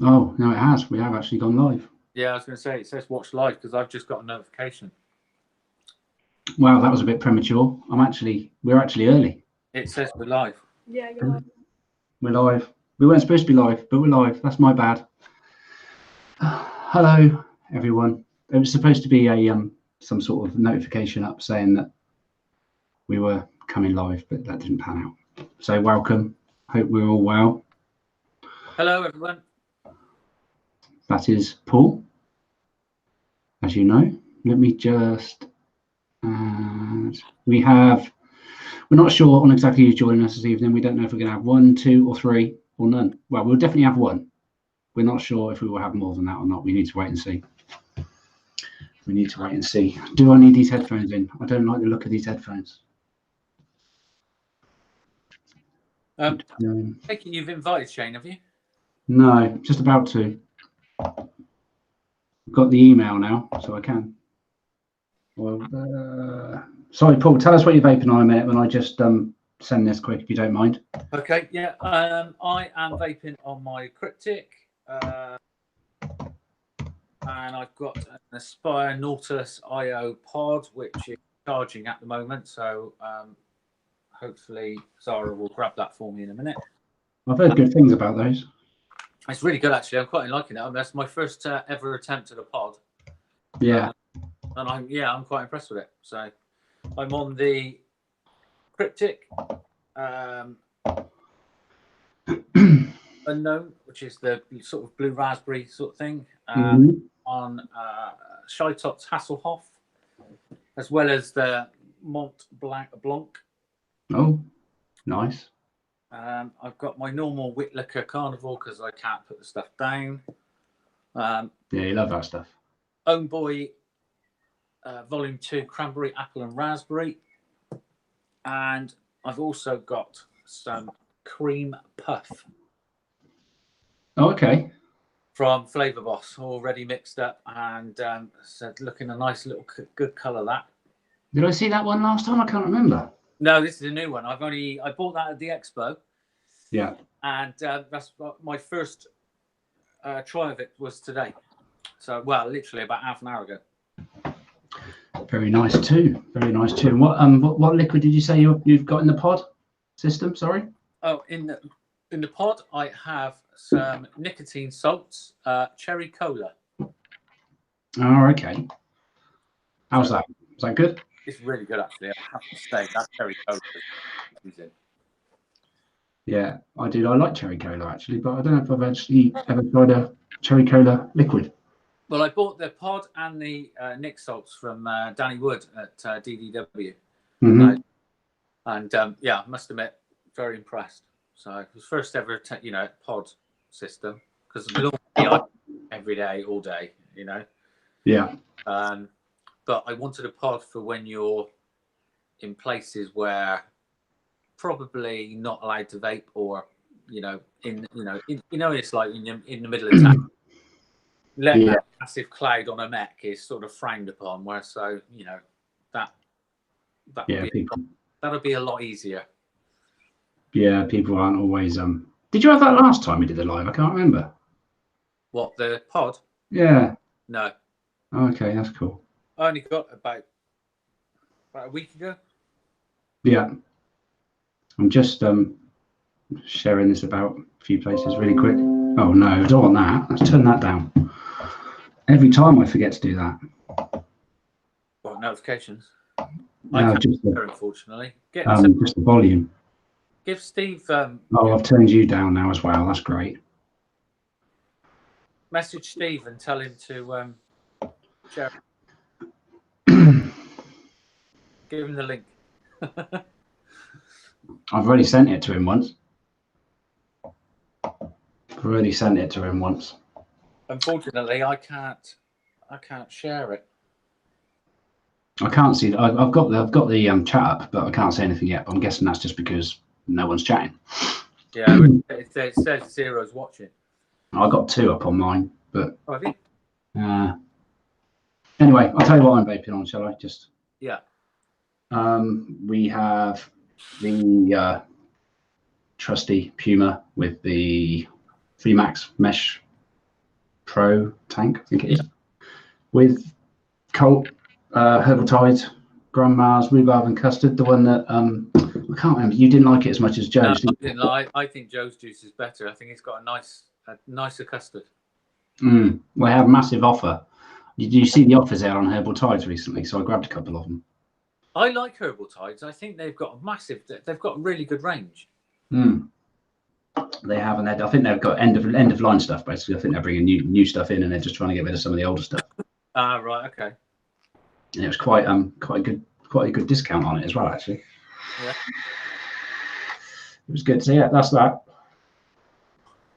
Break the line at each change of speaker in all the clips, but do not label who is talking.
Oh, no, it has. We have actually gone live.
Yeah, I was going to say, it says watch live because I've just got a notification.
Wow, that was a bit premature. We're actually early.
It says we're live.
Yeah, you're live.
We're live. We weren't supposed to be live, but we're live. That's my bad. Hello, everyone. It was supposed to be a some sort of notification up saying that we were coming live, but that didn't pan out. So welcome. Hope we're all well.
Hello, everyone.
That is Paul, as you know. Let me just... we're not sure on exactly who's joining us this evening. We don't know if we're going to have 1, 2 or 3 or none. Well, we'll definitely have 1. We're not sure if we will have more than that or not. We need to wait and see. Do I need these headphones in? I don't like the look of these headphones.
Thinking you've invited Shane, have you?
No, just about to. I've got the email now, so I can. Well, sorry, Paul, tell us what you're vaping on a minute when I just send this quick, if you don't mind.
Okay, yeah. I am vaping on my Cryptic, and I've got an Aspire Nautilus IO pod, which is charging at the moment, so hopefully Zara will grab that for me in a minute.
I've heard good things about those.
It's really good, actually. I'm quite liking it. I mean, that's my first ever attempt at a pod.
Yeah.
And I'm quite impressed with it. So I'm on the Cryptic Unknown, which is the sort of blue raspberry sort of thing, on Shy Top's Hasselhoff, as well as the Mont Blanc.
Oh, nice.
I've got my normal Whitlicker Carnivore because I can't put the stuff down.
Yeah, you love that stuff.
Own Boy Volume 2 Cranberry, Apple and Raspberry. And I've also got some Cream Puff.
Oh, okay.
From Flavor Boss, already mixed up and said looking a nice little good colour that.
Did I see that one last time? I can't remember.
No, this is a new one. I bought that at the expo.
Yeah.
And that's my first try of it was today. So, well, literally about half an hour ago.
Very nice too. Very nice too. And what liquid did you say you've got in the pod system? Sorry.
Oh, in the pod, I have some nicotine salts, cherry cola.
Oh, okay. How's that? Is that good?
It's really good, actually. I have to say that cherry cola is in.
Yeah, I do. I like cherry cola actually, but I don't know if I've actually ever tried a cherry cola liquid.
Well, I bought the pod and the Nick salts from Danny Wood at DDW.
Mm-hmm.
And yeah, I must admit, very impressed. So it was first ever, pod system because every day, all day,
Yeah.
But I wanted a pod for when you're in places where probably not allowed to vape, or it's like in the middle of town. That massive cloud on a mech is sort of frowned upon. Where that'll be a lot easier.
Yeah, people aren't always. Did you have that last time we did the live? I can't remember.
What, the pod?
Yeah.
No.
Okay, that's cool.
I only got about a week ago.
Yeah. I'm just sharing this about a few places really quick. Oh no, I don't want that. Let's turn that down. Every time I forget to do that.
What, notifications?
No, just
unfortunately.
Just the volume.
Give Steve.
I've turned you down now as well. That's great.
Message Steve and tell him to share. Give him the link.
I've already sent it to him once.
Unfortunately, I can't share it.
I can't see. I've got the chat up, but I can't say anything yet. But I'm guessing that's just because no one's chatting.
Yeah, it says Zero's watching.
I got 2 up on mine, but
have you?
Anyway, I'll tell you what I'm vaping on. Shall I just?
Yeah.
We have the trusty Puma with the 3 Max mesh Pro tank, I think it is, with Colt, Herbal Tide, Grandma's rhubarb and custard. The one that I can't remember. You didn't like it as much as Joe's.
I didn't like. I think Joe's juice is better. I think it's got a nicer custard.
Well, they had a massive offer. Did you see the offers out on Herbal Tides recently? So I grabbed a couple of them.
I like Herbal Tides. I think they've got they've got a really good range.
They have, and I think they've got end of line stuff. Basically, I think they're bringing new stuff in, and they're just trying to get rid of some of the older stuff.
Ah, right, okay.
And it was quite a good discount on it as well, actually.
Yeah,
it was good. So yeah, that's that,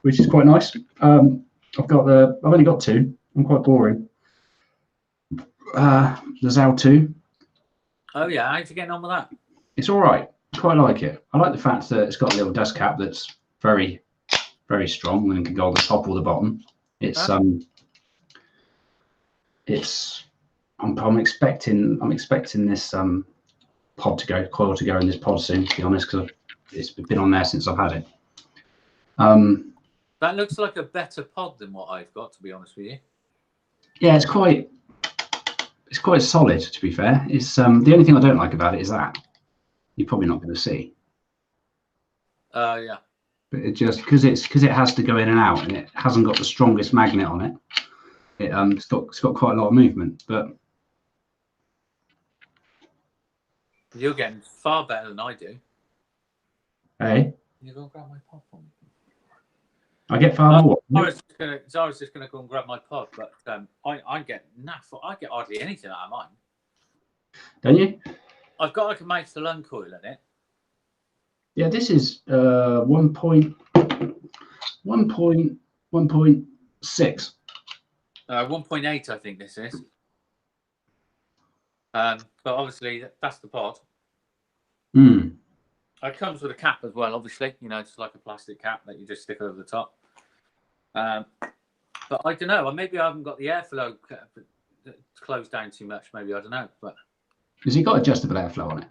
which is quite nice. I've only got two. I'm quite boring. The Zao 2.
Oh yeah, how's you getting on with that?
It's all right. I quite like it. I like the fact that it's got a little dust cap that's very, very strong and can go on the top or the bottom. I'm expecting this coil to go in this pod soon, to be honest, because it's been on there since I've had it.
That looks like a better pod than what I've got, to be honest with you.
Yeah, it's quite solid, to be fair. It's the only thing I don't like about it is that you're probably not going to see.
Yeah.
But it just because it has to go in and out, and it hasn't got the strongest magnet on it. It's got quite a lot of movement, but
you're getting far better than I do.
Hey,
you go grab my pod for me.
I get far more.
I was just gonna go and grab my pod, but I get hardly anything out of mine.
Don't you?
I've got like a mouth to lung coil in it.
Yeah, this is 1.6.
1.8, I think this is. But obviously that's the pod. It comes with a cap as well, obviously. You know, it's like a plastic cap that you just stick over the top. But I don't know. Maybe I haven't got the airflow closed down too much. Maybe I don't know. But
has it got adjustable airflow on it?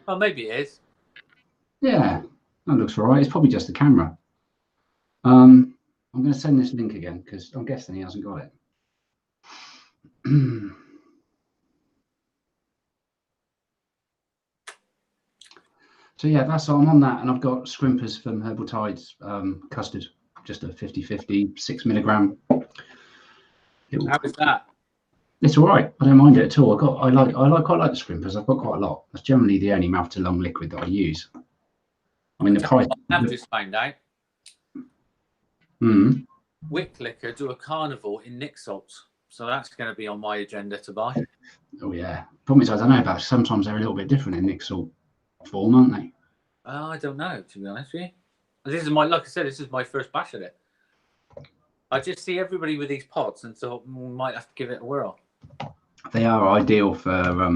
Oh, maybe it is. Yeah,
that looks all right. It's probably just the camera. I'm going to send this link again because I'm guessing he hasn't got it. So yeah, I'm on that, and I've got scrimpers from Herbal Tides, custard, just a 50/50, 6 milligram.
How is that?
It's all right. I don't mind it at all. I quite like the scrimpers. I've got quite a lot. That's generally the only mouth to lung liquid that I use. I mean, the price.
I've just found out. Wick Liquor do a carnival in Nick salts, so that's going to be on my agenda to buy.
Oh yeah. Problem is, I don't know about. Sometimes they're a little bit different in Nick salt form, aren't they?
I don't know, to be honest with you. This is like I said, this is my first batch of it. I just see everybody with these pods and thought we might have to give it a whirl.
They are ideal for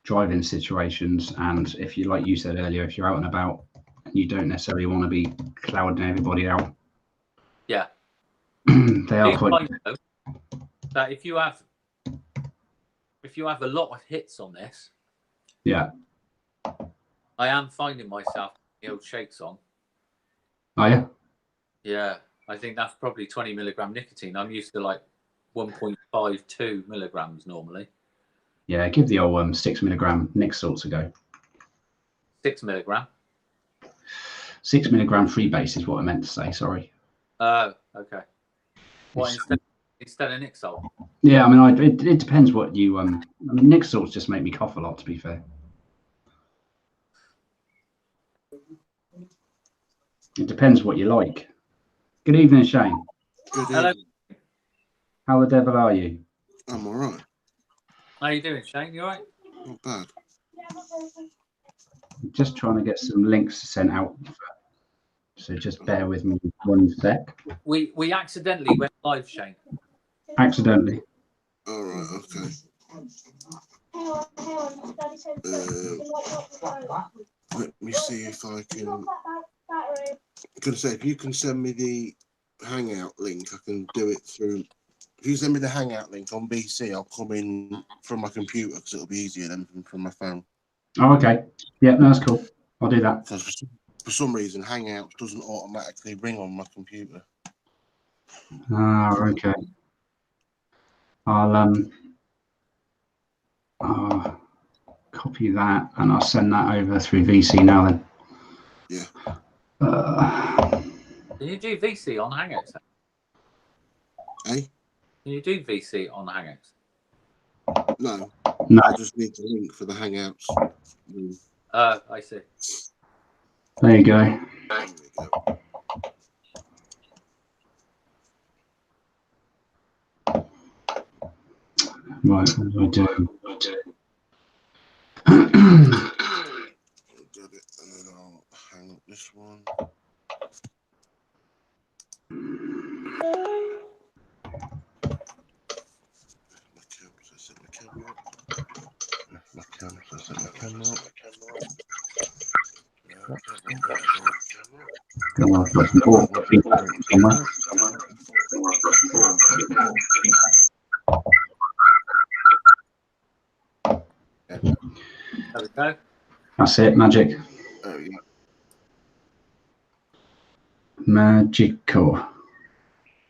driving situations, and if you, like you said earlier, if you're out and about and you don't necessarily want to be clouding everybody out.
Yeah.
They are quite.
That if you have a lot of hits on this.
Yeah.
I am finding myself the old shake song.
Oh yeah.
Yeah, I think that's probably 20 milligram nicotine. I'm used to like 1.52 milligrams normally.
Yeah, give the old 6 milligram Nick salts a go.
6 milligram.
6 milligram freebase is what I meant to say. Sorry.
Oh, okay. What instead of Nick salt?
Yeah, I mean, it depends what you I mean, Nick salts just make me cough a lot, to be fair. It depends what you like. Good evening, Shane.
Good
Hello.
evening.
How the devil are you?
I'm all right.
How you doing, Shane? You all right?
Not bad.
Just trying to get some links sent out. So just bear with me one sec.
We accidentally went live, Shane.
Accidentally.
All right. Okay. Let me see if I can. I'm gonna say, if you can send me the Hangout link, I can do it through. If you send me the Hangout link on BC, I'll come in from my computer because it'll be easier than from my phone.
Oh, okay. Yeah, no, that's cool. I'll do that.
for some reason, Hangouts doesn't automatically ring on my computer.
Ah, okay. I'll copy that and I'll send that over through VC now then.
Yeah.
Can you do VC on Hangouts?
Eh?
Can you do VC on Hangouts?
No.
No.
I just need the link for the Hangouts.
I see.
There you go.
There we go.
Right, what do I do?
I'll get it, and then I'll hang up this one. My camera up.
Go on, got some more somewhere.
There we go.
That's it, magic.
There we go.
Magical. All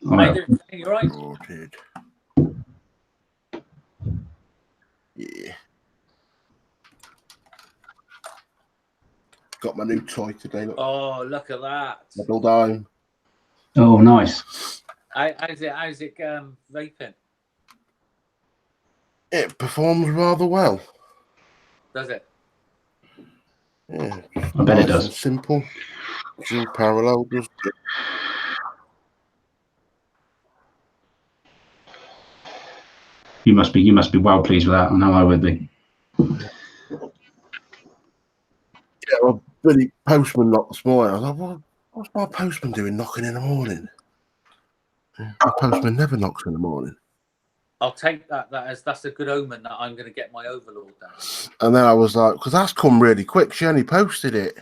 right.
You're right.
Sorted. Yeah. Got my new toy today. Look.
Oh, look at that.
Double dime.
Oh, nice.
How's it vaping?
It performs rather well.
Does it?
Yeah.
I bet it does.
And simple. Dual parallel. Just
You must be well pleased with that. I know I would be.
yeah, well, Billy Postman knocked this morning. I was like, what's my postman doing knocking in the morning? My postman never knocks in the morning.
I'll take that that's a good omen that I'm going to get my overlord down.
And then I was like, because that's come really quick. She only posted it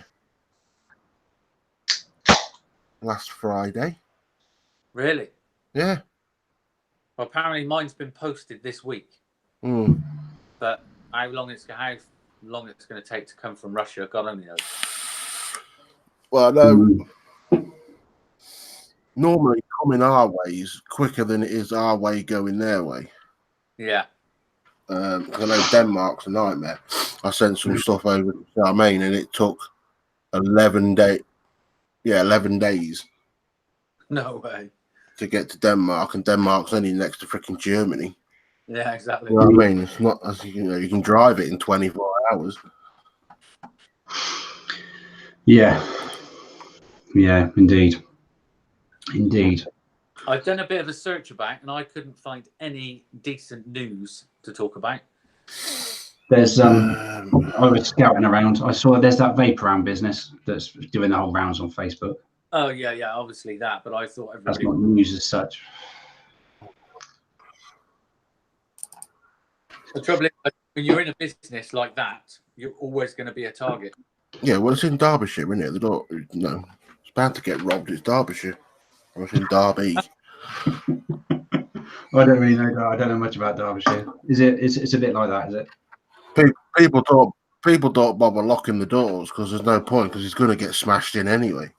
last Friday.
Really?
Yeah.
Well, apparently mine's been posted this week.
Mm.
But how long it's going to take to come from Russia, God only knows.
Well, I know normally coming our way is quicker than it is our way going their way.
Yeah.
I know Denmark's a nightmare. I sent some stuff over to Charmaine and it took 11 days. Yeah, 11 days.
No way.
To get to Denmark, and Denmark's only next to freaking Germany.
Yeah, exactly.
You know what I mean? It's not as you can drive it in 24 hours.
Yeah. Yeah, indeed. Indeed.
I've done a bit of a search about, and I couldn't find any decent news to talk about.
There's I was scouting around. I saw there's that vape around business that's doing the whole rounds on Facebook.
Oh yeah, obviously that. But I thought everybody.
That's not news as such.
The trouble is, when you're in a business like that, you're always going to be a target.
Yeah, well, it's in Derbyshire, isn't it? It's bound to get robbed. It's Derbyshire. Or it's in Derby.
I don't really know. I don't know much about Derbyshire. Is it? It's a bit like that, is it?
People don't bother locking the doors because there's no point because it's going to get smashed in anyway.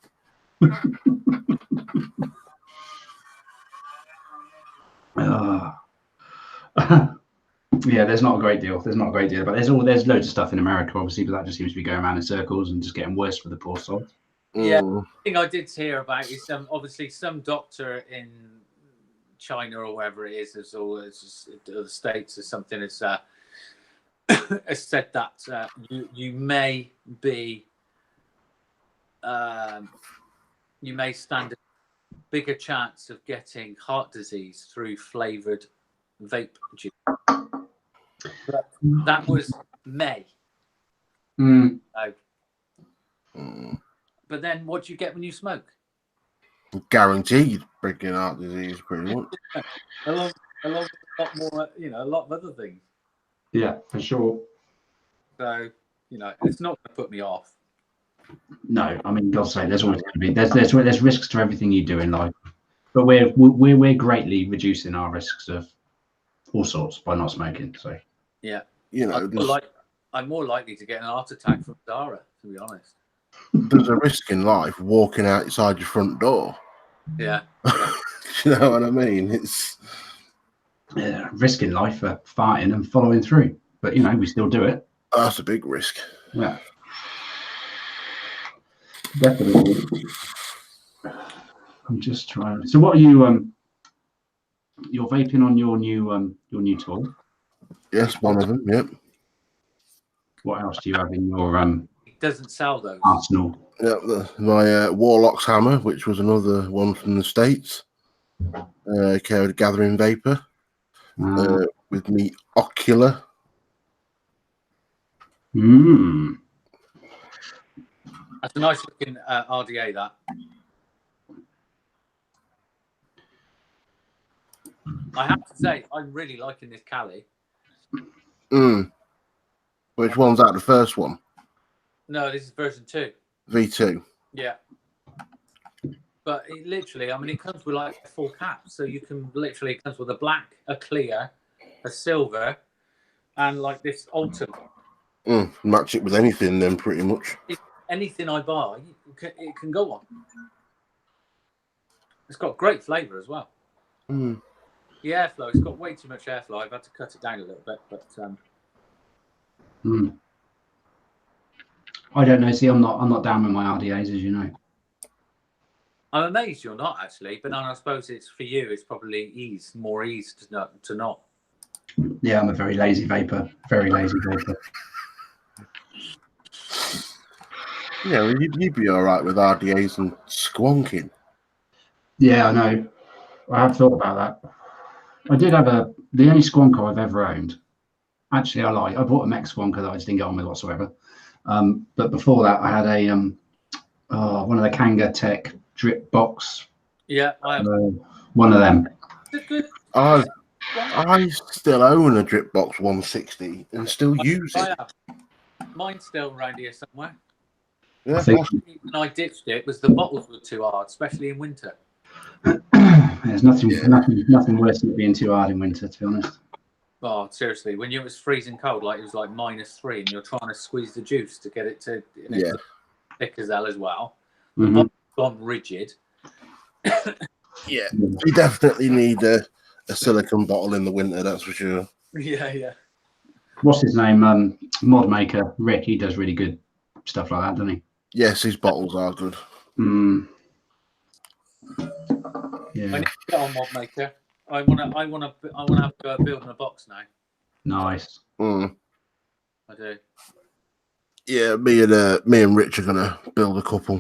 Yeah, there's not a great deal. But there's loads of stuff in America, obviously, but that just seems to be going around in circles and just getting worse for the poor soul.
Yeah, the thing I did hear about is obviously some doctor in China or wherever it is, the States or something, has said that you may stand a bigger chance of getting heart disease through flavored vape juice. But that was May.
Mm.
But then what do you get when you smoke?
Guaranteed breaking heart disease, pretty much.
along with a lot more, a lot of other things.
Yeah, for sure.
So, it's not going to put me off.
No, I mean, God's sake, there's always going to be there's risks to everything you do in life, but we're greatly reducing our risks of all sorts by not smoking. So
yeah,
I'm
more likely to get an heart attack from Dara, to be honest.
there's a risk in life walking outside your front door.
Yeah.
You know what I mean? It's
risking life for farting and following through. But, you know, we still do it.
that's a big risk.
Yeah. Definitely. I'm just trying. So what are you you're vaping on your new toy?
Yes, one of them. Yep.
What else do you have in your
It doesn't sell those.
arsenal?
Yep. My Warlock's hammer, which was another one from the States. Carried Gathering Vapor with me Ocular.
That's a nice looking RDA, that. I have to say, I'm really liking this Cali.
Which one's that? The first one?
No, this is version 2.
V2.
Yeah. But it literally, I mean, it comes with like 4 caps. So you can literally, it comes with a black, a clear, a silver, and like this ultimate.
Match it with anything then, pretty much.
Anything I buy, it can go on. It's got great flavour as well. The airflow, it's got way too much airflow. I've had to cut it down a little bit, but
I don't know. See, I'm not down with my RDAs, as you know.
I'm amazed you're not actually. But I suppose it's for you. It's probably more ease to not.
Yeah, I'm a very lazy vapor. Very lazy vapor.
Yeah, well, you'd be all right with RDAs and squonking.
Yeah, I know. I have thought about that. I did have the only squonker I've ever owned. Actually, I bought a mech squonker that I just didn't get on with whatsoever. But before that, I had a one of the Kanga Tech drip box.
Yeah, I have.
One of them.
Good.
I still own a drip box 160 and still use it.
Mine's still around here somewhere.
Yeah,
when I ditched it, was the bottles were too hard, especially in winter.
There's nothing worse than it being too hard in winter, to be honest.
Oh, seriously, when it was freezing cold, like it was like -3, and you're trying to squeeze the juice to get it to thick as hell as well. The bottle's gone rigid.
Yeah, you definitely need a silicone bottle in the winter, that's for sure.
Yeah.
What's his name? Mod maker Rick. He does really good stuff like that, doesn't he?
Yes, his bottles are good.
Yeah.
I need to get on Mod Maker. I wanna have to go building a box now.
Nice.
I do.
Yeah, me and Rich are gonna build a couple.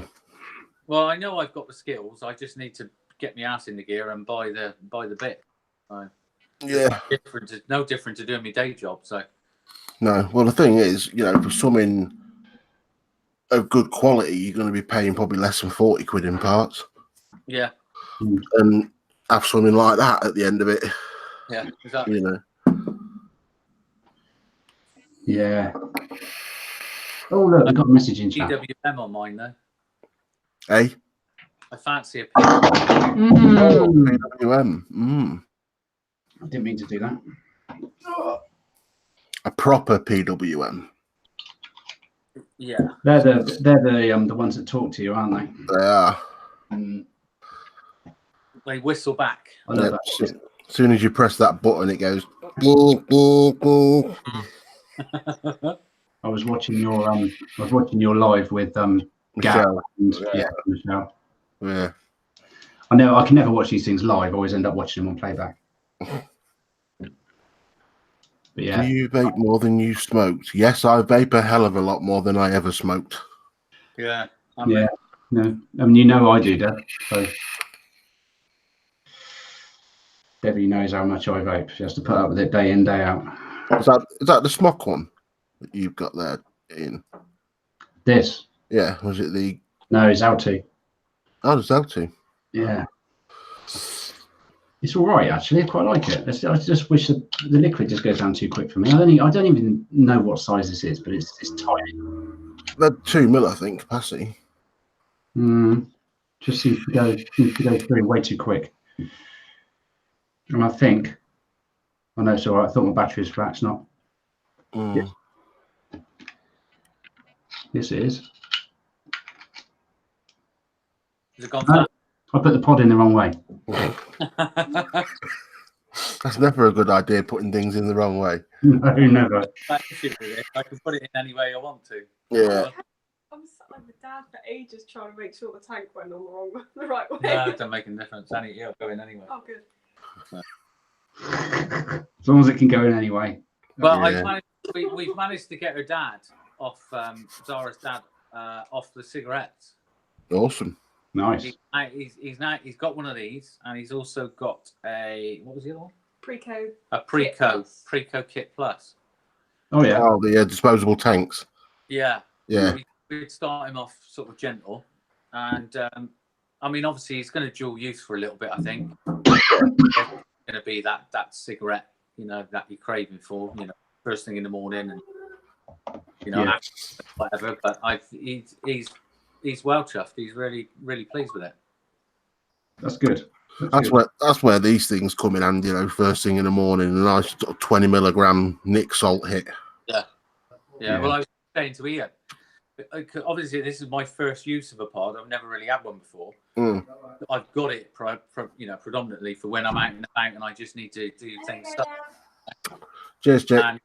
Well, I know I've got the skills. I just need to get my ass in the gear and buy the bit. So,
yeah,
it's no different to doing my day job. So
no. Well, the thing is, for something of good quality, you're going to be paying probably less than 40 quid in parts.
Yeah.
And have something like that at the end of it.
Yeah, exactly.
Yeah. Oh look, we've got a message in chat.
PWM on mine though.
Hey.
I fancy a PWM.
PWM.
I didn't mean to do that.
A proper PWM.
Yeah.
They're the ones that talk to you, aren't they?
They are.
They whistle back.
I love that.
As soon as you press that button, it goes.
I was watching your live with
Michelle.
Michelle.
Yeah.
I know I can never watch these things live. I always end up watching them on playback. But yeah.
Do you vape more than you smoked? Yes, I vape a hell of a lot more than I ever smoked.
Yeah.
No. I mean, I do, Deb. So Debbie knows how much I vape. She has to put up with it day in, day out.
Is that the smock one that you've got there, Ian?
This?
Yeah. Was it the?
No, it's L2.
Oh, it's L2.
Yeah. It's all right, actually. I quite like it. I just wish the liquid just goes down too quick for me. I don't even know what size this is, but it's tiny.
They're 2 mil, I think, capacity.
Just seems to go through way too quick. And I know it's all right. I thought my battery was flat. It's not. Yes, it is.
Has it gone
No, I put the pod in the wrong way.
flat?
That's never a good idea, putting things in the wrong way.
No, never.
That issue with it, I can put it in any way I want to.
Yeah.
I'm sat there with Dad for ages trying to make sure the tank went on the right way.
No, it doesn't make a difference. It'll go in anyway.
Oh, good.
As long as it can go in anyway.
Well,
Yeah.
we've managed to get her dad off, Zara's dad, off the cigarettes.
Awesome.
Nice.
He's got one of these, and he's also got what was the other one?
Preco.
A
Kit Plus.
Preco Kit Plus.
Oh yeah.
Oh, the disposable tanks.
Yeah.
Yeah.
We'd start him off sort of gentle, and I mean, obviously, he's going to dual use for a little bit. I think it's going to be that cigarette, that you're craving for, first thing in the morning, and
Yeah.
whatever. But he's well chuffed. He's really, really pleased with it.
That's good.
That's where these things come in handy, first thing in the morning. A nice sort of 20 milligram Nick salt hit.
Yeah. Well, I was saying to Ian, obviously this is my first use of a pod. I've never really had one before.
Mm.
I've got it predominantly for when I'm out and about and I just need to do things.
Cheers, Jake.
And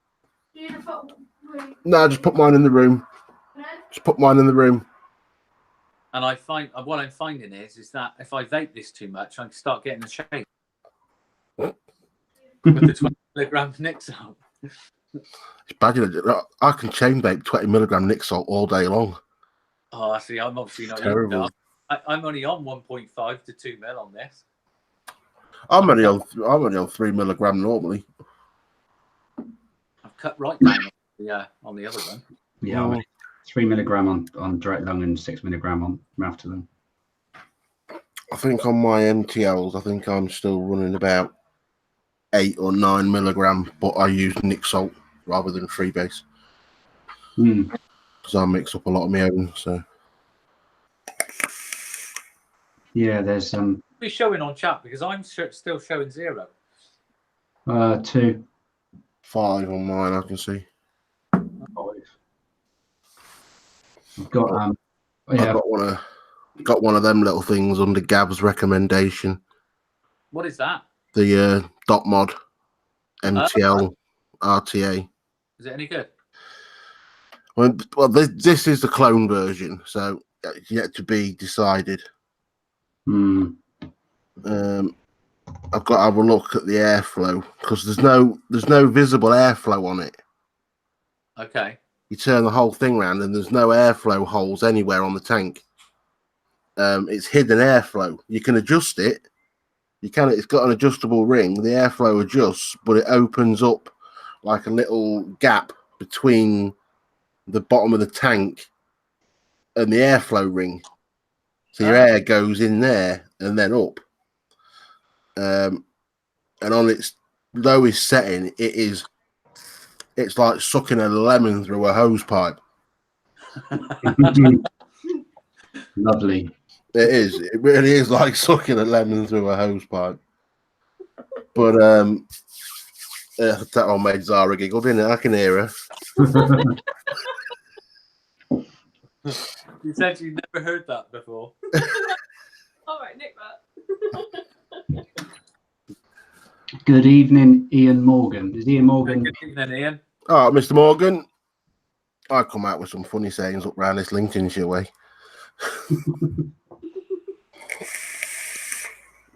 No, just put mine in the room.
And I find what I'm finding is that if I vape this too much, I can start getting a shake with the 20 milligram Nick salt.
It's bad. I can chain vape 20 milligram Nick salt all day long.
Oh, see, I'm obviously not
Terrible.
using that. I'm only on 1.5 to 2 mil on this.
I'm only on 3 milligram normally.
I've cut right down on the other one.
Yeah, I mean, 3 milligram on direct lung and 6 milligram on mouth to lung.
I think on my MTLs, I think I'm still running about 8 or 9 milligram, but I use Nick salt rather than freebase because I mix up a lot of my own. So
Yeah, there's
Be showing on chat because I'm still showing 0.
2.
5 on mine, I can see.
5. I've got
I've got one of them little things under Gab's recommendation.
What is that?
The dot mod MTL RTA.
Is it any good?
Well, this is the clone version, so it's yet to be decided. I've got to have a look at the airflow because there's no visible airflow on it.
Okay.
You turn the whole thing around and there's no airflow holes anywhere on the tank. It's hidden airflow. You can adjust it. It's got an adjustable ring. The airflow adjusts, but it opens up like a little gap between the bottom of the tank and the airflow ring. So your air goes in there and then up. And on its lowest setting, it's like sucking a lemon through a hose pipe.
Lovely.
It is. It really is like sucking a lemon through a hose pipe. But that old made Zara giggle, didn't it? I can hear her.
You said you'd never heard that before.
All right, Nick that.
Good evening, Ian Morgan. Is Ian Morgan?
Good evening, Ian.
Oh, Mr. Morgan. I come out with some funny sayings up round this Lincolnshire way.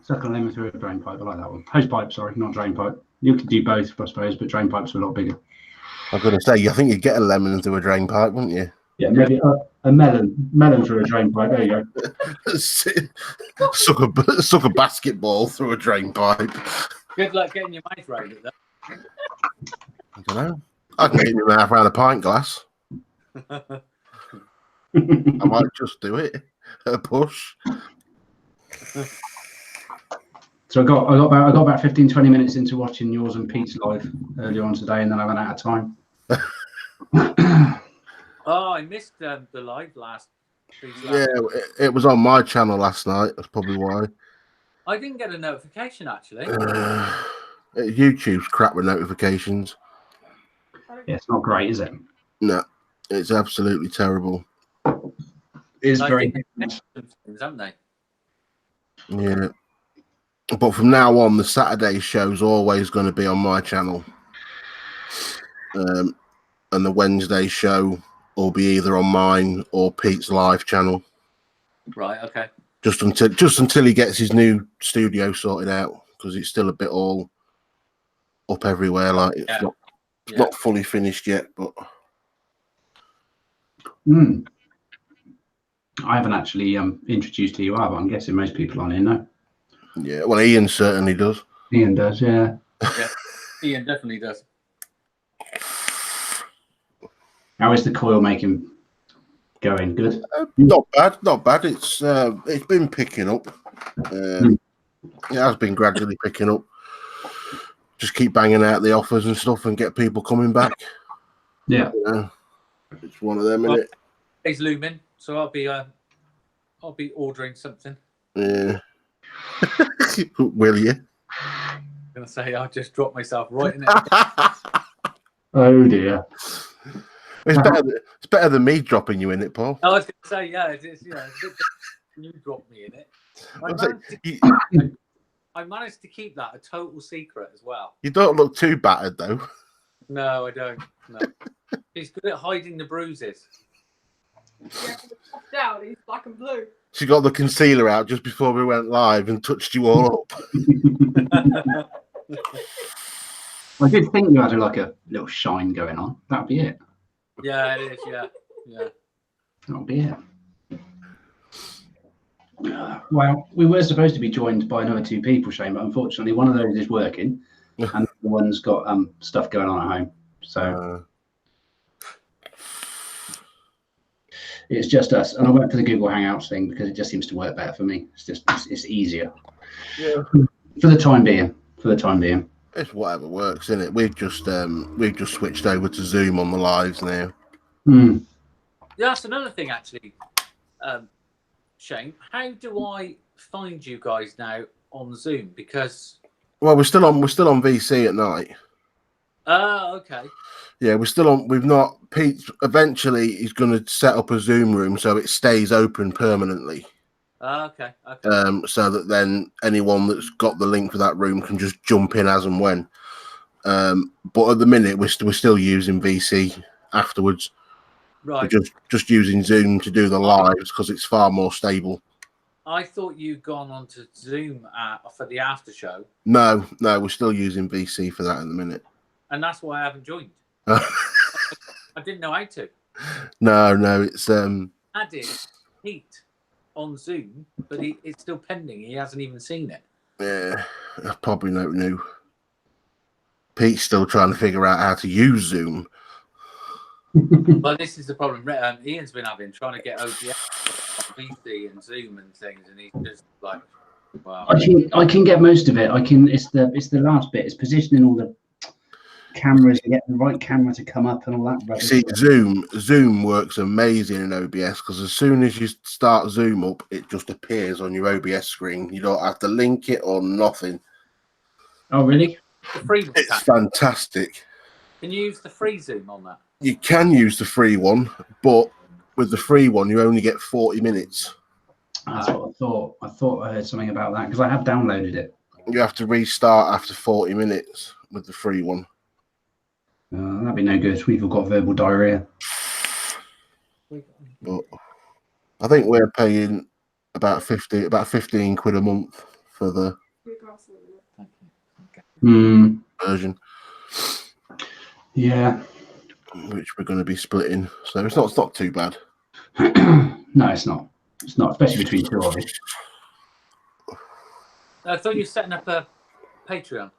Suck a lemon through a drain pipe. I like that one. Hose pipe, sorry, not drain pipe. You could do both, I suppose, but drain pipes are a lot bigger.
I'm going to say, I think you'd get a lemon through a drain pipe, wouldn't you?
Yeah, maybe a melon through a drain pipe. There you go.
suck a basketball through a drain pipe.
Good luck getting your mouth around it, though.
I don't know. I can get my mouth around a pint glass. I might just do it. A push.
So I got about 15-20 minutes into watching yours and Pete's live earlier on today, and then I ran out of time.
Oh, I missed the live last.
Yeah, it was on my channel last night. That's probably why.
I didn't get a notification actually.
YouTube's crap with notifications.
Yeah, it's not great, is it?
No, it's absolutely terrible.
It's
I
very.
think they've changed some things, haven't they?
Yeah. But from now on, the Saturday show's always going to be on my channel. And the Wednesday show will be either on mine or Pete's live channel.
Right. Okay.
Just until he gets his new studio sorted out, because it's still a bit all up everywhere. Like it's not fully finished yet, but
I haven't actually introduced who you are, but I'm guessing most people on here know.
yeah. Well, Ian certainly does.
Ian does, yeah.
Yeah. Ian definitely does.
How
is the coil making going? Good.
Not bad. It's been picking up. It has been gradually picking up. Just keep banging out the offers and stuff and get people coming back.
Yeah.
It's one of them, isn't it?
He's looming, so I'll be ordering something.
Yeah. Will you?
I'm gonna say I just dropped myself right in it.
Oh dear.
It's better than me dropping you in it, Paul.
I was gonna say, yeah, it's you dropped me in it. I managed to keep that a total secret as well.
You don't look too battered though.
No, I don't. No. He's good at hiding the bruises.
Yeah, down, he's black and blue.
She got the concealer out just before we went live and touched you all up.
I did think you had like a little shine going on. That'd be it.
Yeah, it is. Yeah.
That'll be it. Well, we were supposed to be joined by another two people, Shane, but unfortunately one of those is working and the one's got stuff going on at home. So it's just us. And I went for the Google Hangouts thing because it just seems to work better for me. It's easier.
Yeah.
For the time being.
It's whatever works, isn't it? We've just switched over to Zoom on the lives now.
Yeah,
that's another thing actually. Shane, how do I find you guys now on Zoom? Because
we're still on VC at night.
Okay.
Yeah, we're still on. We've not. Pete eventually is going to set up a Zoom room so it stays open permanently.
Okay.
So that then anyone that's got the link for that room can just jump in as and when. But at the minute we're still using VC afterwards.
Right.
We're just using Zoom to do the lives because it's far more stable.
I thought you'd gone on to Zoom for the after show.
No, we're still using VC for that at the minute.
And that's why I haven't joined. I didn't know how to.
No, it's
added Pete on Zoom, but it's still pending. He hasn't even seen it.
Yeah, I probably not new. Pete's still trying to figure out how to use Zoom.
Well, this is the problem Ian's been having, trying to get OBS on PC and Zoom and things, and he's just like, wow.
I can get most of it. It's the last bit. It's positioning all the cameras, you get the right camera to come up and all that rubbish.
See, Zoom works amazing in OBS because as soon as you start Zoom up, it just appears on your OBS screen. You don't have to link it or nothing.
Oh, really?
It's fantastic.
Can you use the free Zoom on that?
You can use the free one, but with the free one, you only get 40 minutes.
That's what I thought. I thought I heard something about that because I have downloaded it.
You have to restart after 40 minutes with the free one.
That'd be no good. We've all got verbal diarrhea.
But I think we're paying about 15 quid a month for the version.
Yeah.
Which we're going to be splitting. So it's not too bad.
No, it's not. It's not, especially between two of us.
I thought you were setting up a Patreon.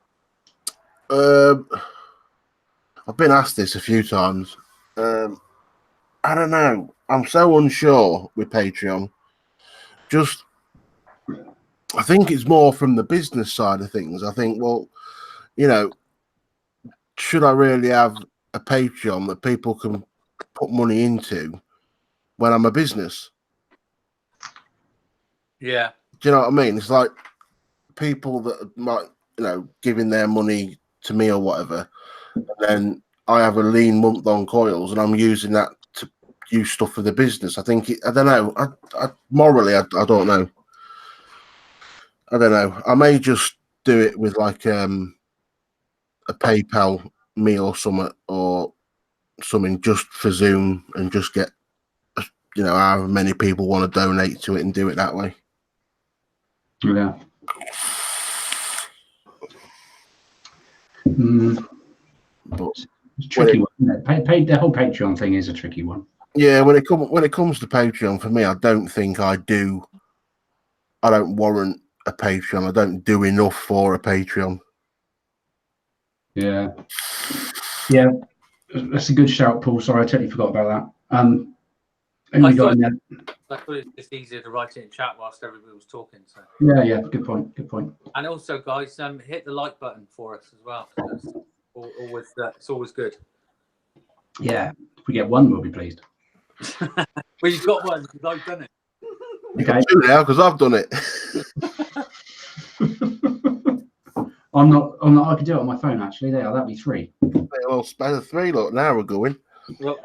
I've been asked this a few times. I don't know. I'm so unsure with Patreon. I think it's more from the business side of things. I think, well, should I really have a Patreon that people can put money into when I'm a business?
Yeah.
Do you know what I mean? It's like people that might, giving their money to me or whatever, and then I have a lean month on coils and I'm using that to use stuff for the business. I think I don't know. Morally, I don't know. I don't know. I may just do it with like a PayPal me or something just for Zoom and just get however many people want to donate to it and do it that way.
Yeah.
But
it's a tricky one, isn't it? The whole Patreon thing is a tricky one.
Yeah, when it comes to Patreon, for me, I don't think I don't warrant a Patreon. I don't do enough for a Patreon.
Yeah. That's a good shout, Paul. Sorry, I totally forgot about that. Who we got in there?
I thought it's just easier to write it in chat whilst everybody was talking. So
Yeah, good point.
and also, guys, hit the like button for us as well. It's always good.
Yeah, if we get one, we'll be pleased.
Well, you've got one because I've done it.
Okay.
Two now because I've done it.
I'm not. I could do it on my phone actually. That'd be 3.
Well, spare the 3. Look, now we're going.
Well,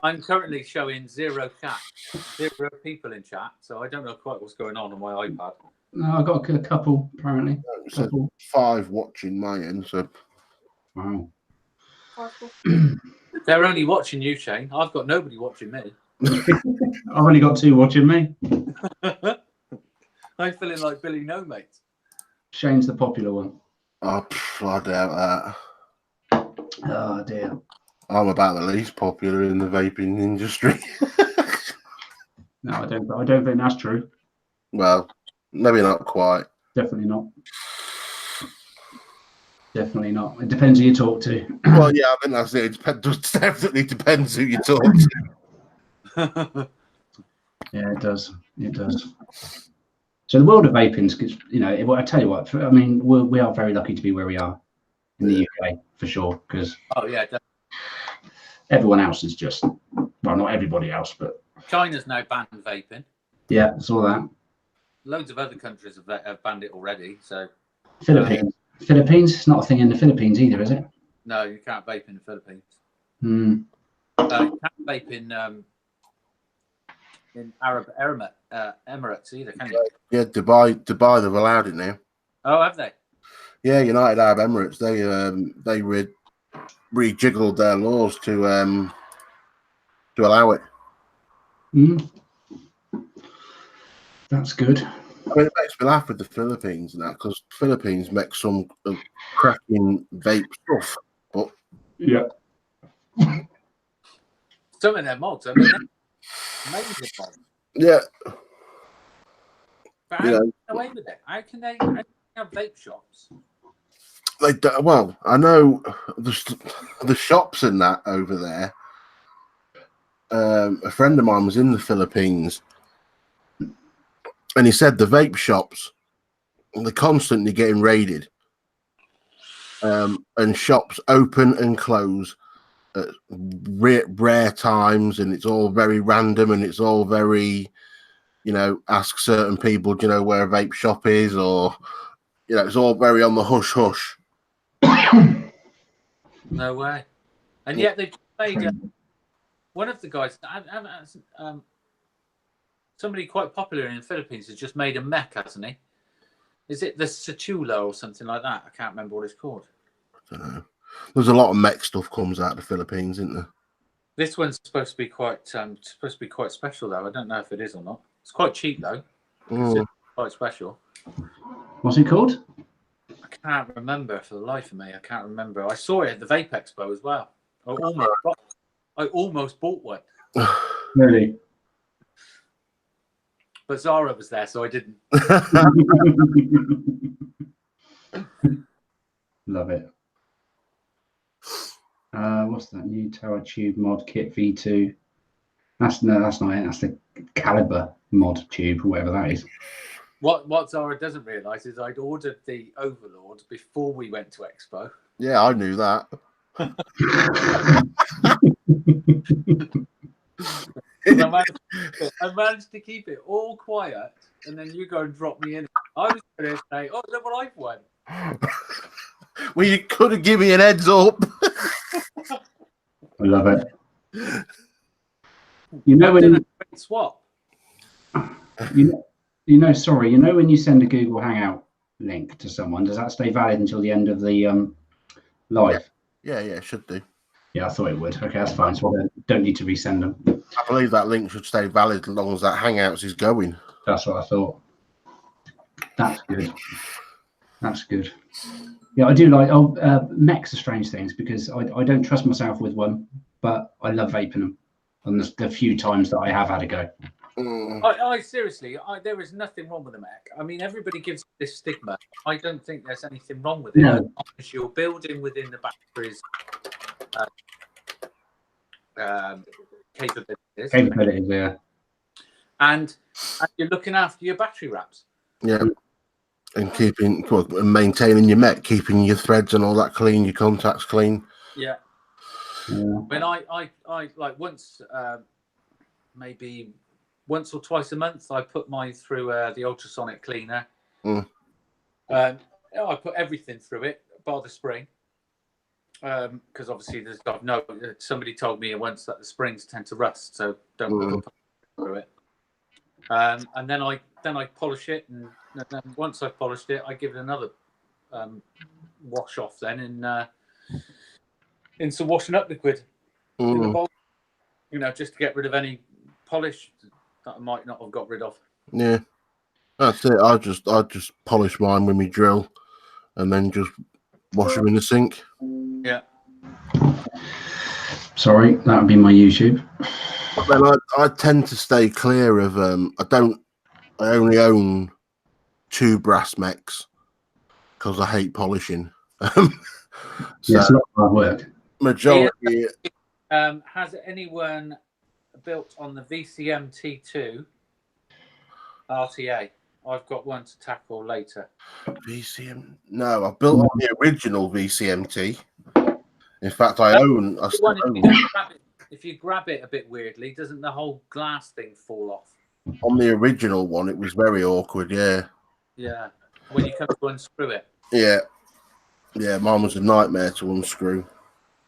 I'm currently showing 0 chat, 0 people in chat, so I don't know quite what's going on my iPad.
No, I've got a couple apparently.
So 5 watching my end. So
wow.
They're only watching you, Shane. I've got nobody watching me.
I've only got 2 watching me.
I'm feeling like Billy No Mates.
Shane's the popular one.
I doubt that.
Oh dear.
I'm about the least popular in the vaping industry.
No, I don't think that's true.
Well, maybe not quite.
Definitely not. Definitely not. It depends who you talk to.
Well, yeah, I think that's it. It definitely depends who you talk to.
Yeah, it does. It does. So the world of vaping, I tell you what, I mean, we are very lucky to be where we are in the UK for sure, because everyone else is just, well, not everybody else, but
China's now banned vaping.
Yeah, I saw that.
Loads of other countries have banned it already. So
Philippines, it's not a thing in the Philippines either, is it?
No, you can't vape in the Philippines.
Hmm.
You can't vape in Arab Emirates either, can you?
Yeah, Dubai, they've allowed it now.
Oh, have they?
Yeah, United Arab Emirates, they rejiggled their laws to allow it.
That's good.
I mean, it makes me laugh with the Philippines and that, because Philippines make some cracking vape stuff, but
yeah,
some of their mods, I mean, amazing mods.
Yeah.
But how can they get away with it? How can they have vape shops?
Well, I know the shops and that over there. A friend of mine was in the Philippines, and he said the vape shops, they're constantly getting raided, and shops open and close at rare times, and it's all very random, and it's all very, ask certain people, do you know where a vape shop is, or it's all very on the hush hush.
No way. And yet they've made one of the guys, somebody quite popular in the Philippines has just made a mech, hasn't he? Is it the Satula or something like that? I can't remember what it's called.
I don't know. There's a lot of mech stuff comes out of the Philippines, isn't there?
This one's supposed to be quite special though. I don't know if it is or not. It's quite cheap though. It's quite special.
What's it called?
I can't remember for the life of me. I can't remember. I saw it at the Vape Expo as well. I almost bought one.
Really?
But Zara was there, so I didn't.
Love it. What's that new Tower Tube mod kit V2? That's not it. That's the Caliber mod tube, whatever that is.
What Zara doesn't realise is I'd ordered the Overlord before we went to Expo.
Yeah, I knew that.
I managed to keep it all quiet, and then you go and drop me in. I was going to say, "Oh, look what I've won."
Well, you could have given me an heads up.
I love it. When
swap.
Sorry, when you send a Google Hangout link to someone, does that stay valid until the end of the live?
Yeah, it should do.
Yeah, I thought it would. Okay, that's fine. So I don't need to resend them.
I believe that link should stay valid as long as that Hangouts is going.
That's what I thought. That's good. That's good. Yeah, I do like. Mechs are strange things because I don't trust myself with one, but I love vaping them. And the few times that I have had a go.
I seriously, there is nothing wrong with the mech. I mean, everybody gives this stigma. I don't think there's anything wrong with it.
No.
As long as you're building within the battery's capabilities,
Yeah.
and you're looking after your battery wraps.
Yeah. And maintaining your mech, keeping your threads and all that clean, your contacts clean.
Yeah. When I like once, maybe once or twice a month, I put mine through the ultrasonic cleaner. I put everything through it, bar the spring, because obviously somebody told me once that the springs tend to rust, so don't put through it. And then I polish it, and then once I've polished it, I give it another wash off then in some washing up liquid in the bowl, just to get rid of any polish that I might not have got rid of.
Yeah, that's it. I just polish mine with my drill, and then just wash them in the sink.
Yeah.
Sorry, that would be my YouTube.
But then I tend to stay clear of I only own 2 brass mechs because I hate polishing. So
it's not hard work.
Majority.
Has anyone built on the VCM T2 RTA? I've got one to tackle later.
VCM? No, I built on the original VCMT. In fact, I own.
If you grab it a bit weirdly, doesn't the whole glass thing fall off?
On the original one, it was very awkward. Yeah.
Yeah. When you come to unscrew it.
Yeah. Yeah, mine was a nightmare to unscrew.